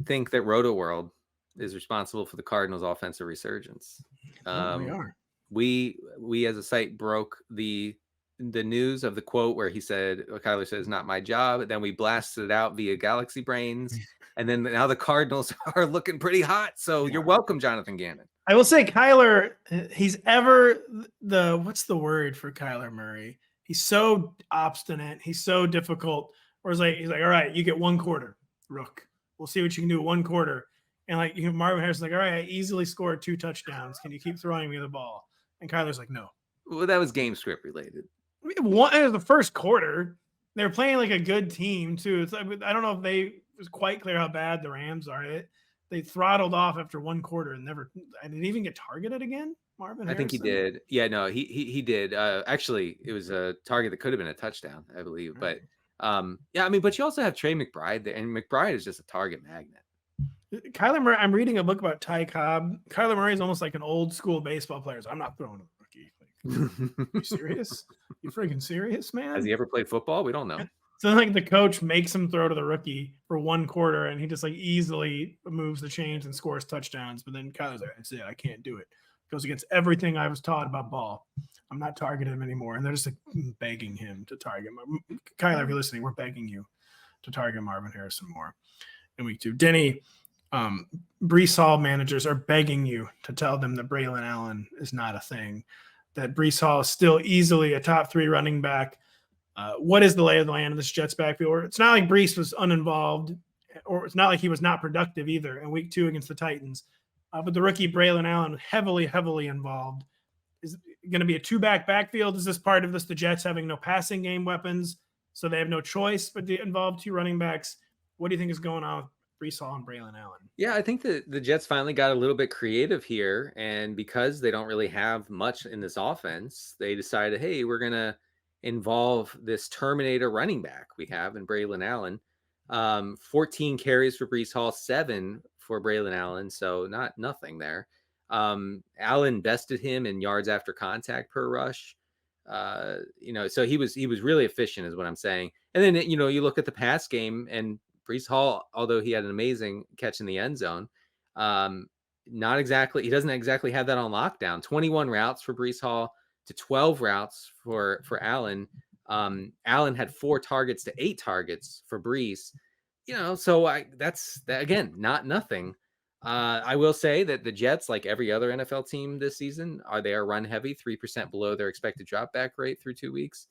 think that Rotoworld is responsible for the Cardinals' offensive resurgence. We are. We as a site broke the the news of the quote where he said, Kyler says, "Not my job." Then we blasted it out via Galaxy Brains. And then now the Cardinals are looking pretty hot. So you're welcome, Jonathan Gannon. I will say Kyler, he's ever what's the word for Kyler Murray? He's so obstinate. He's so difficult. Whereas he's like, all right, you get 1 quarter, Rook. We'll see what you can do 1 quarter. And Marvin Harrison's like, all right, I easily scored 2 touchdowns. Can you keep throwing me the ball? And Kyler's like, no. Well, that was game script related. The first quarter, they were playing like a good team too. It's like, I don't know if it was quite clear how bad the Rams are. They throttled off after 1 quarter and never. I didn't even get targeted again. Marvin Harrison? I think he did. Yeah, no, he did. Actually, it was a target that could have been a touchdown, I believe. Right. But yeah, I mean, but you also have Trey McBride there, and McBride is just a target magnet. Kyler Murray. I'm reading a book about Ty Cobb. Kyler Murray is almost like an old school baseball player. So I'm not throwing a rookie. You serious? You freaking serious, man? Has he ever played football? We don't know. So the coach makes him throw to the rookie for 1 quarter, and he just easily moves the chains and scores touchdowns. But then Kyler's like, I can't do it. Goes against everything I was taught about ball. I'm not targeting him anymore. And they're just begging him to target him. Kyler, if you're listening, we're begging you to target Marvin Harrison more in week 2. Denny, Breece Hall managers are begging you to tell them that Braelon Allen is not a thing, that Breece Hall is still easily a top 3 running back. What is the lay of the land of this Jets backfield? It's not like Breece was uninvolved, or it's not like he was not productive either in week 2 against the Titans. But the rookie Braelon Allen heavily, heavily involved. Is it going to be a 2-back backfield? Is this part of this the Jets having no passing game weapons, so they have no choice but to involve 2 running backs? What do you think is going on with Breece Hall and Braelon Allen? Yeah, I think that the Jets finally got a little bit creative here, and because they don't really have much in this offense, they decided, hey, we're going to involve this Terminator running back we have in Braelon Allen. 14 carries for Breece Hall, 7 for Braelon Allen, so nothing there. Allen bested him in yards after contact per rush. So he was really efficient, is what I'm saying. And then you look at the pass game, and Breece Hall, although he had an amazing catch in the end zone, he doesn't exactly have that on lockdown. 21 routes for Breece Hall to 12 routes for Allen. Allen had 4 targets to 8 targets for Breece. So that's again, not nothing. I will say that the Jets, like every other NFL team this season, they are run heavy, 3% below their expected drop back rate through 2 weeks.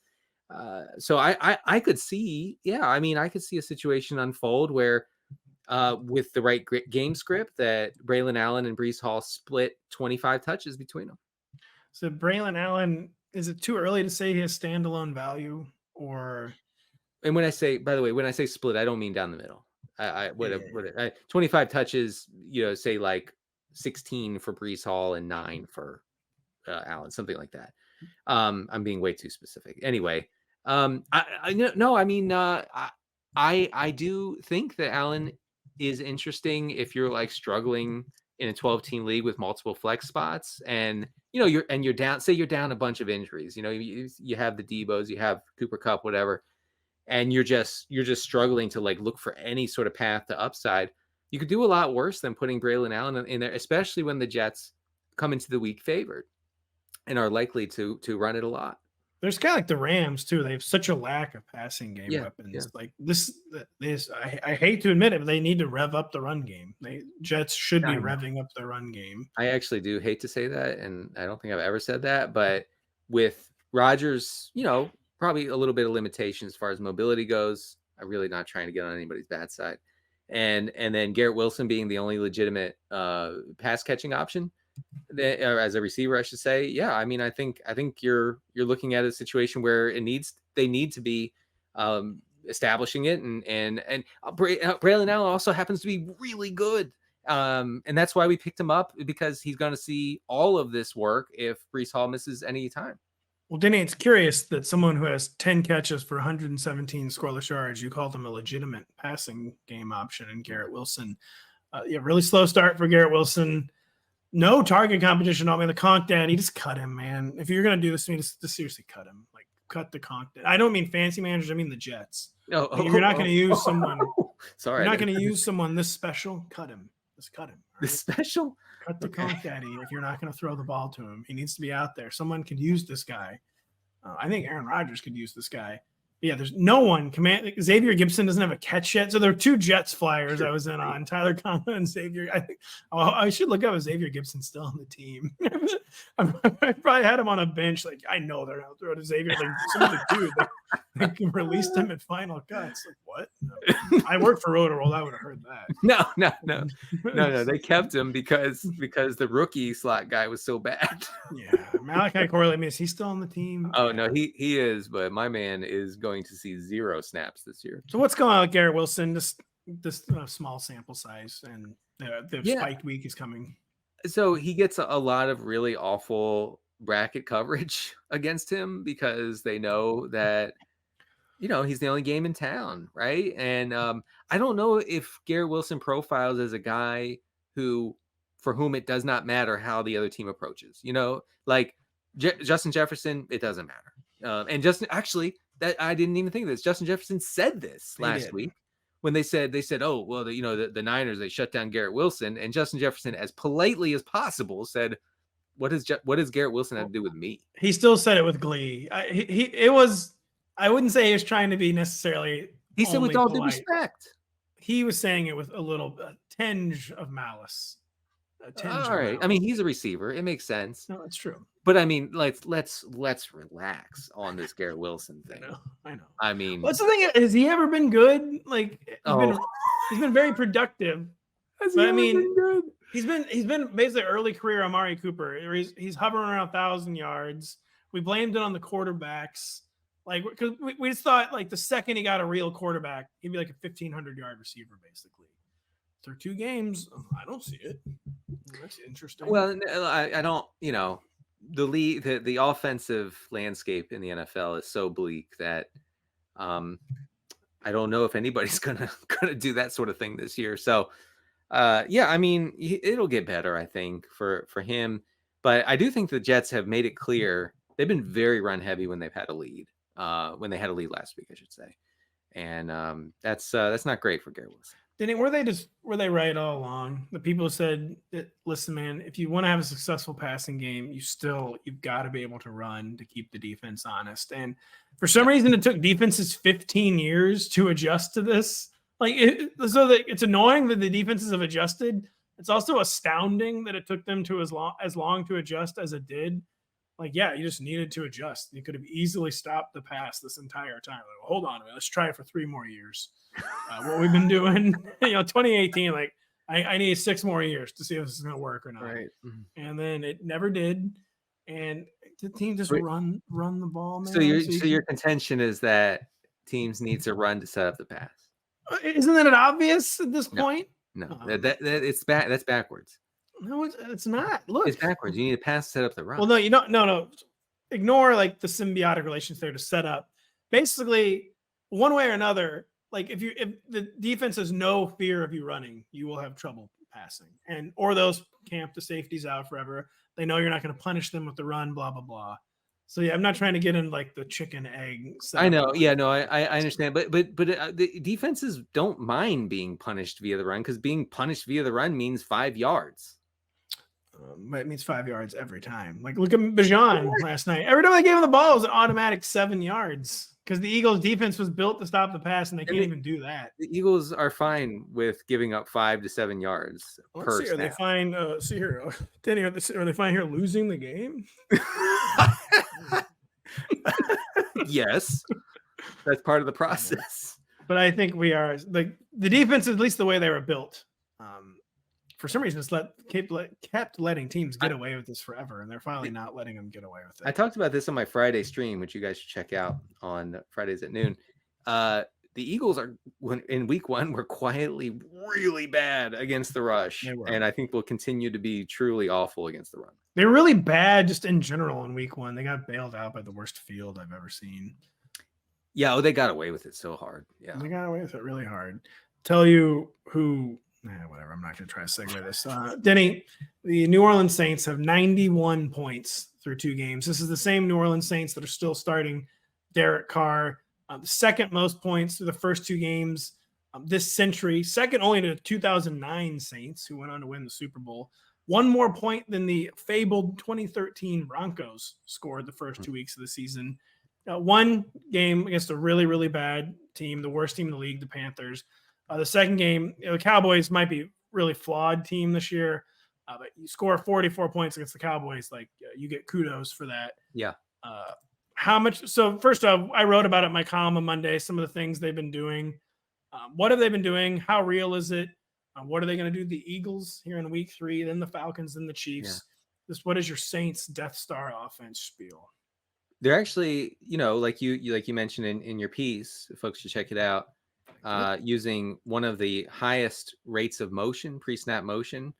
So I could see, I could see a situation unfold where with the right game script that Braelon Allen and Breece Hall split 25 touches between them. So Braelon Allen, is it too early to say he has standalone value, or? And when I say split, I don't mean down the middle. 25 touches, say like 16 for Breece Hall and 9 for Allen, something like that. I'm being way too specific. Anyway, I do think that Allen is interesting if you're like struggling in a 12-team league with multiple flex spots, and you're down. Say you're down a bunch of injuries. You have the Deebos, you have Cooper Kupp, whatever. And you're just struggling to like look for any sort of path to upside. You could do a lot worse than putting Braelon Allen in there, especially when the Jets come into the week favored and are likely to run it a lot. There's kind of like the Rams too. They have such a lack of passing game weapons. Yeah. Like this, I hate to admit it, but they need to rev up the run game. Jets should be revving up the run game. I actually do hate to say that, and I don't think I've ever said that, but with Rodgers, probably a little bit of limitation as far as mobility goes. I'm really not trying to get on anybody's bad side. And then Garrett Willson being the only legitimate pass catching option as a receiver, I should say. Yeah, I think you're looking at a situation where they need to be establishing it, and Braelon Allen also happens to be really good. And that's why we picked him up, because he's going to see all of this work if Breece Hall misses any time. Well, Denny, it's curious that someone who has 10 catches for 117 scoreless yards, you called him a legitimate passing game option in Garrett Willson. Really slow start for Garrett Willson. No target competition on me. The Conk Daddy, just cut him, man. If you're going to do this to me, just seriously cut him. Like, cut the Conk Daddy. I don't mean fancy managers. I mean the Jets. You're not going to use someone. Sorry. You're not going to use someone this special. Cut him. Just cut him. Right? This special? Cut the Conk Daddy if you're not going to throw the ball to him. He needs to be out there. Someone could use this guy. I think Aaron Rodgers could use this guy. Yeah, there's no one. Xavier Gibson doesn't have a catch yet. So there are 2 Jets flyers I was in on, Tyler Conklin and Xavier. I think I should look up if Xavier Gibson's still on the team. I probably had him on a bench. Like, I know they're not throwing to Xavier. Like, some of the dude, they can release him at final cuts. Like, what? No. I worked for Rotoworld. I would have heard that. No. They kept him because the rookie slot guy was so bad. Yeah. Malachi Corley, is he still on the team? Oh, no, he is. But my man is going to see 0 snaps this year. So what's going on with Garrett Willson? This small sample size, and the spiked week is coming. So he gets a lot of really awful bracket coverage against him because they know that, he's the only game in town, right? And I don't know if Garrett Willson profiles as a guy for whom it does not matter how the other team approaches. Like Justin Jefferson, it doesn't matter. And Justin, actually, that I didn't even think of this. Justin Jefferson said this last week. When they said, oh, well, the Niners, they shut down Garrett Willson, and Justin Jefferson, as politely as possible, said, what does Garrett Willson have to do with me? He still said it with glee. I wouldn't say he was trying to be necessarily. He said with all due respect. He was saying it with a tinge of malice. All right. I mean, he's a receiver. It makes sense. No, that's true. But I mean, let's relax on this Garrett Wilson thing. I know. I mean, what's the thing? Has he ever been good? Like, he's been very productive. Been good? He's been basically early career Amari Cooper. He's hovering around 1,000 yards. We blamed it on the quarterbacks, like, because we just thought like the second he got a real quarterback, he'd be like a 1,500-yard receiver basically. Through 2 games, I don't see it. That's interesting. Well, I don't. The offensive landscape in the NFL is so bleak that I don't know if anybody's gonna do that sort of thing this year. So I mean, it'll get better, I think, for him. But I do think the Jets have made it clear they've been very run heavy when they've had a lead. When they had a lead last week, I should say, and that's not great for Garrett Wilson. Denny, were they right all along? The people said, listen, man, if you want to have a successful passing game, you've got to be able to run to keep the defense honest. And for some reason, it took defenses 15 years to adjust to this. Like, it's annoying that the defenses have adjusted. It's also astounding that it took them to as long to adjust as it did. Like, yeah, you just needed to adjust. You could have easily stopped the pass this entire time. Like, well, hold on a minute. Let's try it for 3 more years. What we've been doing, 2018, like, I need 6 more years to see if this is going to work or not. Right. And then it never did. And the team just run the ball, man. So your contention is that teams need to run to set up the pass. Isn't that obvious at this point? No, that's backwards. No, it's not. Look, it's backwards. You need a pass to set up the run. Well, no, no. Ignore like the symbiotic relations there to set up. Basically, one way or another, like if the defense has no fear of you running, you will have trouble passing, or they'll camp the safeties out forever. They know you're not going to punish them with the run, blah blah blah. So yeah, I'm not trying to get in like the chicken egg. I know. Yeah, no, I understand. But the defenses don't mind being punished via the run because being punished via the run means 5 yards. It means 5 yards every time. Like, look at Bijan last night. Every time they gave him the ball, it was an automatic 7 yards because the Eagles' defense was built to stop the pass, and they can't even do that. The Eagles are fine with giving up 5 to 7 yards per snap. Are they fine? See here, Denny. Are they fine here losing the game? Yes, that's part of the process. But I think we are like the defense, at least the way they were built. For some reason, it's kept letting teams get away with this forever, and they're finally not letting them get away with it. I talked about this on my Friday stream, which you guys should check out on Fridays at noon. The Eagles in week 1 were quietly really bad against the rush, and I think will continue to be truly awful against the run. They were really bad just in general in week 1. They got bailed out by the worst field I've ever seen. Yeah, they got away with it so hard. Yeah, they got away with it really hard. Tell you who. Whatever. I'm not going to try to segue this. Denny, the New Orleans Saints have 91 points through 2 games. This is the same New Orleans Saints that are still starting Derek Carr. The second most points through the first 2 games this century. Second only to 2009 Saints, who went on to win the Super Bowl. 1 more point than the fabled 2013 Broncos scored the first 2 weeks of the season. One game against a really, really bad team, the worst team in the league, the Panthers. The second game, the Cowboys might be really flawed team this year, but you score 44 points against the Cowboys, like you get kudos for that. Yeah. How much? So first off, I wrote about it in my column on Monday, some of the things they've been doing. What have they been doing? How real is it? What are they going to do? The Eagles here in week 3, then the Falcons, then the Chiefs. Yeah. What is your Saints Death Star offense spiel? They're actually, like you mentioned in your piece, folks should check it out. Using one of the highest rates of motion, pre-snap motion.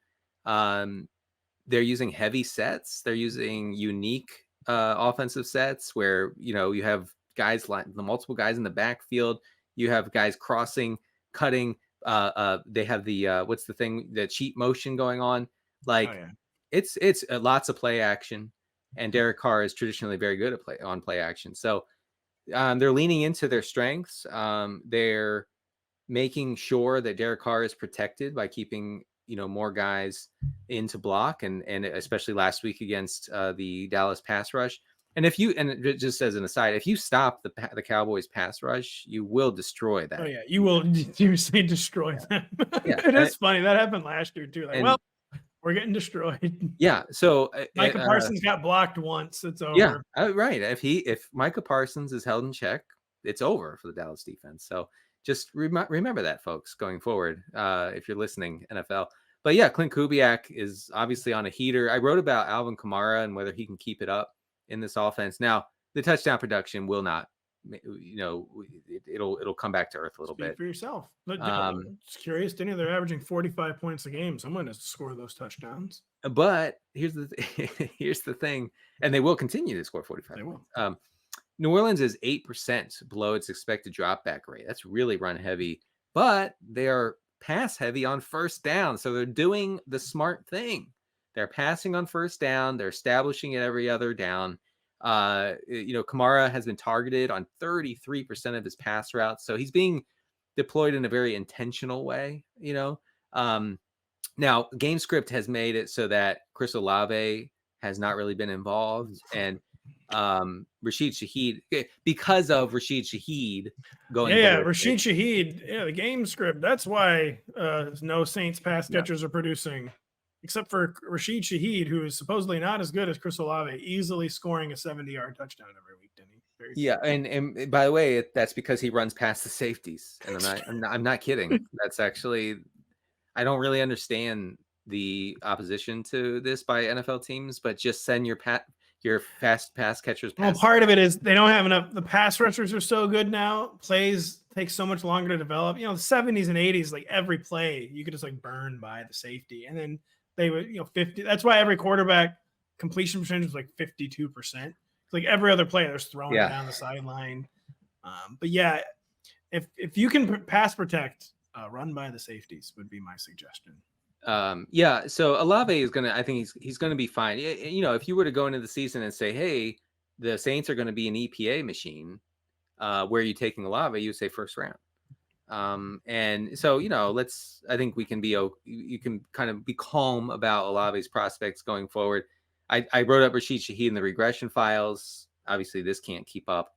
They're using heavy sets. They're using unique offensive sets where, you have guys like the multiple guys in the backfield. You have guys crossing, cutting. They have the what's the thing, the cheat motion going on. Like it's lots of play action, and Derek Carr is traditionally very good at play action. So they're leaning into their strengths. They're making sure that Derek Carr is protected by keeping more guys into block, and especially last week against the Dallas pass rush. And it just as an aside, if you stop the Cowboys pass rush, you will destroy that. Oh yeah, you will. You say destroy them. Yeah, it is funny that happened last year too. Like, we're getting destroyed. Yeah. So Micah Parsons got blocked once. It's over. Yeah. Right. If Micah Parsons is held in check, it's over for the Dallas defense. So just remember that, folks, going forward. If you're listening, NFL. But yeah, Clint Kubiak is obviously on a heater. I wrote about Alvin Kamara and whether he can keep it up in this offense. Now, the touchdown production will not, it'll come back to earth a little bit. For yourself. It's curious, Denny. They're averaging 45 points a game. Someone has to score those touchdowns. But here's the thing, and they will continue to score 45 points. New Orleans is 8% below its expected drop back rate. That's really run heavy, but they are pass heavy on first down. So they're doing the smart thing. They're passing on first down. They're establishing it every other down. Kamara has been targeted on 33% of his pass routes. So he's being deployed in a very intentional way, Now, game script has made it so that Chris Olave has not really been involved. And Rashid Shaheed, because of Rashid Shaheed going. Rashid Shaheed, the game script. That's why no Saints pass catchers are producing, except for Rashid Shaheed, who is supposedly not as good as Chris Olave, easily scoring a 70-yard touchdown every week, Denny. And by the way, that's because he runs past the safeties, and I'm not kidding. That's actually, I don't really understand the opposition to this by NFL teams, but just send your fast pass catchers. Well, part of it is they don't have enough. The pass rushers are so good now. Plays take so much longer to develop. The 70s and 80s, like every play, you could just like burn by the safety, and then they would 50. That's why every quarterback completion percentage was like 52%. Like every other play, they're throwing it down the sideline. But yeah, if you can pass protect, run by the safeties would be my suggestion. So Olave is I think he's gonna be fine. If you were to go into the season and say, hey, the Saints are going to be an EPA machine, where are you taking Olave? You would say first round. And so, I think we can you can kind of be calm about Olave's prospects going forward. I wrote up Rashid Shaheed in the regression files. Obviously this can't keep up.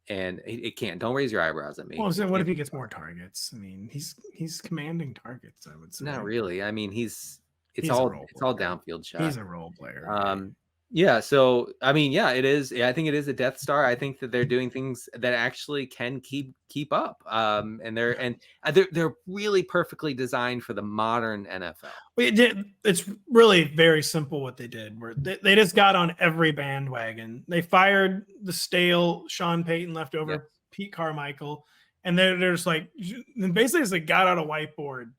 And it can't. Don't raise your eyebrows at me. Well, so what if he gets more targets? I mean, he's commanding targets, I would say. Not really. I mean, it's all downfield shot. He's a role player. Yeah. So, I mean, it is. I think it is a Death Star. I think that they're doing things that actually can keep up. And they're really perfectly designed for the modern NFL. It's really very simple what they did. Where they just got on every bandwagon. They fired the stale Sean Payton leftover Pete Carmichael, and they're just like basically just like got out a whiteboard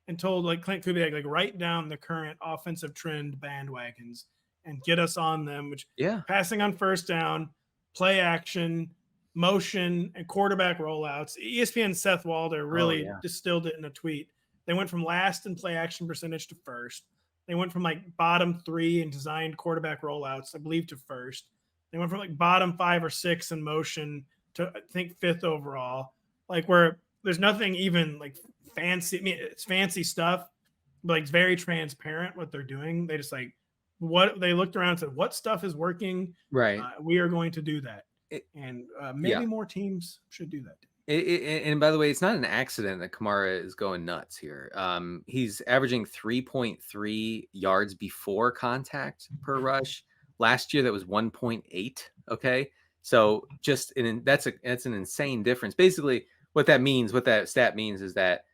and told like Clint Kubiak like write down the current offensive trend bandwagons and get us on them, which passing on first down, play action, motion, and quarterback rollouts. ESPN Seth Walder really distilled it in a tweet. They went from last in play action percentage to first. They went from like bottom 3 in designed quarterback rollouts, I believe, to first. They went from like bottom 5 or 6 in motion to I think 5th overall. Like where there's nothing even like fancy. I mean, it's fancy stuff, but like it's very transparent what they're doing. They just like what they looked around and said, what stuff is working? Right. We are going to do that. And maybe more teams should do that. And by the way, it's not an accident that Kamara is going nuts here. He's averaging 3.3 yards before contact per rush. Last year, that was 1.8. Okay, so that's an insane difference. Basically, what that stat means is that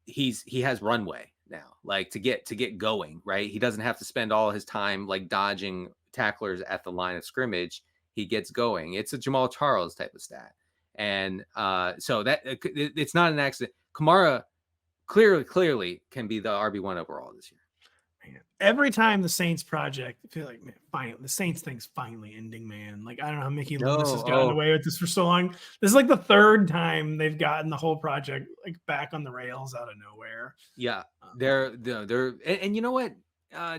he has runway now, like to get going. Right, he doesn't have to spend all his time like dodging tacklers at the line of scrimmage. He gets going. It's a Jamal Charles type of stat. And so that it's not an accident. Kamara clearly can be the RB1 overall this year. Man, every time the Saints project, I feel like, man, finally, the Saints thing's finally ending, man. Like, I don't know how Mickey Loomis has gotten away with this for so long. This is like the third time they've gotten the whole project like back on the rails out of nowhere. Yeah, they're and you know what?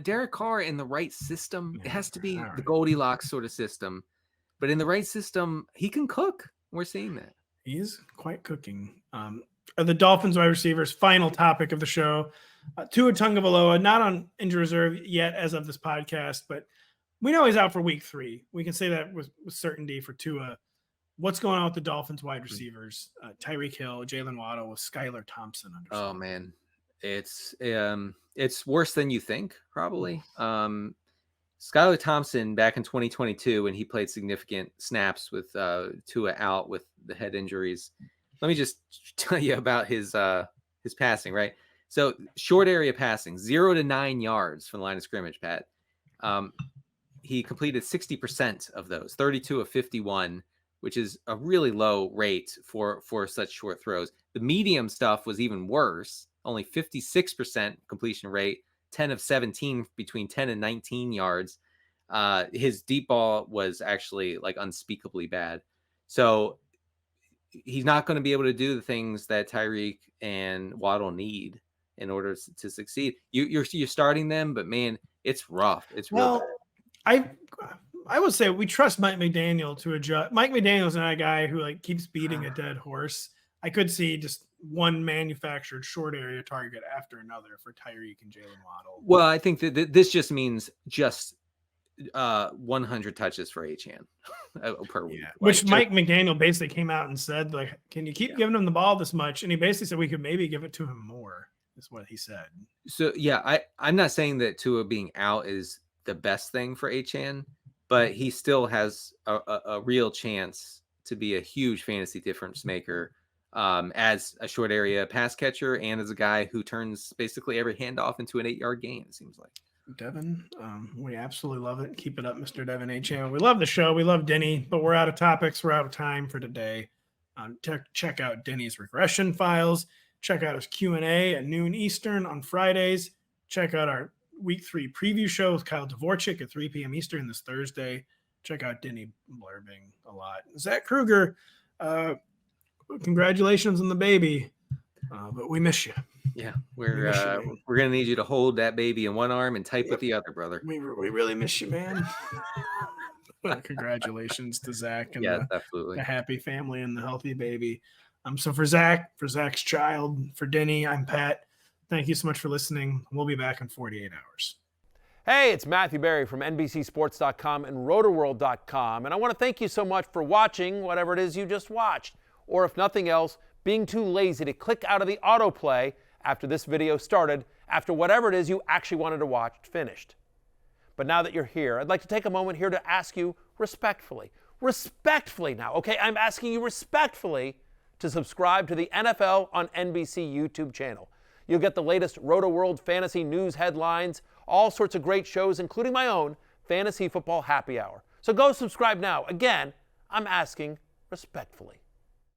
Derek Carr in the right system, it has to be the Goldilocks sort of system, but in the right system, he can cook. We're seeing that. He is quite cooking. Are the Dolphins wide receivers, final topic of the show. Tua Tagovailoa, not on injury reserve yet as of this podcast, but we know he's out for week 3. We can say that with certainty for Tua. What's going on with the Dolphins wide receivers? Tyreek Hill, Jalen Waddle with Skylar Thompson. Oh, man. It's worse than you think, probably. Skylar Thompson back in 2022 when he played significant snaps with Tua out with the head injuries. Let me just tell you about his passing, right? So short area passing, 0 to 9 yards from the line of scrimmage, Pat. He completed 60% of those, 32 of 51, which is a really low rate for such short throws. The medium stuff was even worse, only 56% completion rate. 10 of 17 between 10 and 19 yards. His deep ball was actually like unspeakably bad. So he's not going to be able to do the things that Tyreek and Waddle need in order to succeed. You're starting them, but man, it's rough. It's real bad. I would say we trust Mike McDaniel to adjust. Mike McDaniel's not a guy who like keeps beating a dead horse. I could see just one manufactured short area target after another for Tyreek and Jalen Waddle. Well, I think that this just means 100 touches for Achane per week. Which Mike McDaniel basically came out and said, like, can you keep giving him the ball this much? And he basically said we could maybe give it to him more, is what he said. So, yeah, I'm not saying that Tua being out is the best thing for Achane, but he still has a real chance to be a huge fantasy difference maker as a short area pass catcher and as a guy who turns basically every handoff into an 8-yard gain, it seems like. Devin, we absolutely love it. Keep it up, Mr. Devin Achane. We love the show. We love Denny, but we're out of topics. We're out of time for today. Check out Denny's regression files. Check out his Q&A at noon Eastern on Fridays. Check out our Week 3 preview show with Kyle Dvorak at 3 p.m. Eastern this Thursday. Check out Denny blurbing a lot. Zach Kruger, congratulations on the baby, but we miss you. Yeah, we're gonna need you to hold that baby in one arm and type with the other, brother. We really miss you, man. Congratulations to Zach and absolutely. The happy family and the healthy baby. So for Zach's child, for Denny, I'm Pat. Thank you so much for listening. We'll be back in 48 hours. Hey, it's Matthew Berry from NBCSports.com and Rotoworld.com, and I want to thank you so much for watching whatever it is you just watched, or if nothing else, being too lazy to click out of the autoplay after this video started, after whatever it is you actually wanted to watch finished. But now that you're here, I'd like to take a moment here to ask you respectfully now, okay? I'm asking you respectfully to subscribe to the NFL on NBC YouTube channel. You'll get the latest Rotoworld fantasy news headlines, all sorts of great shows, including my own Fantasy Football Happy Hour. So go subscribe now. Again, I'm asking respectfully.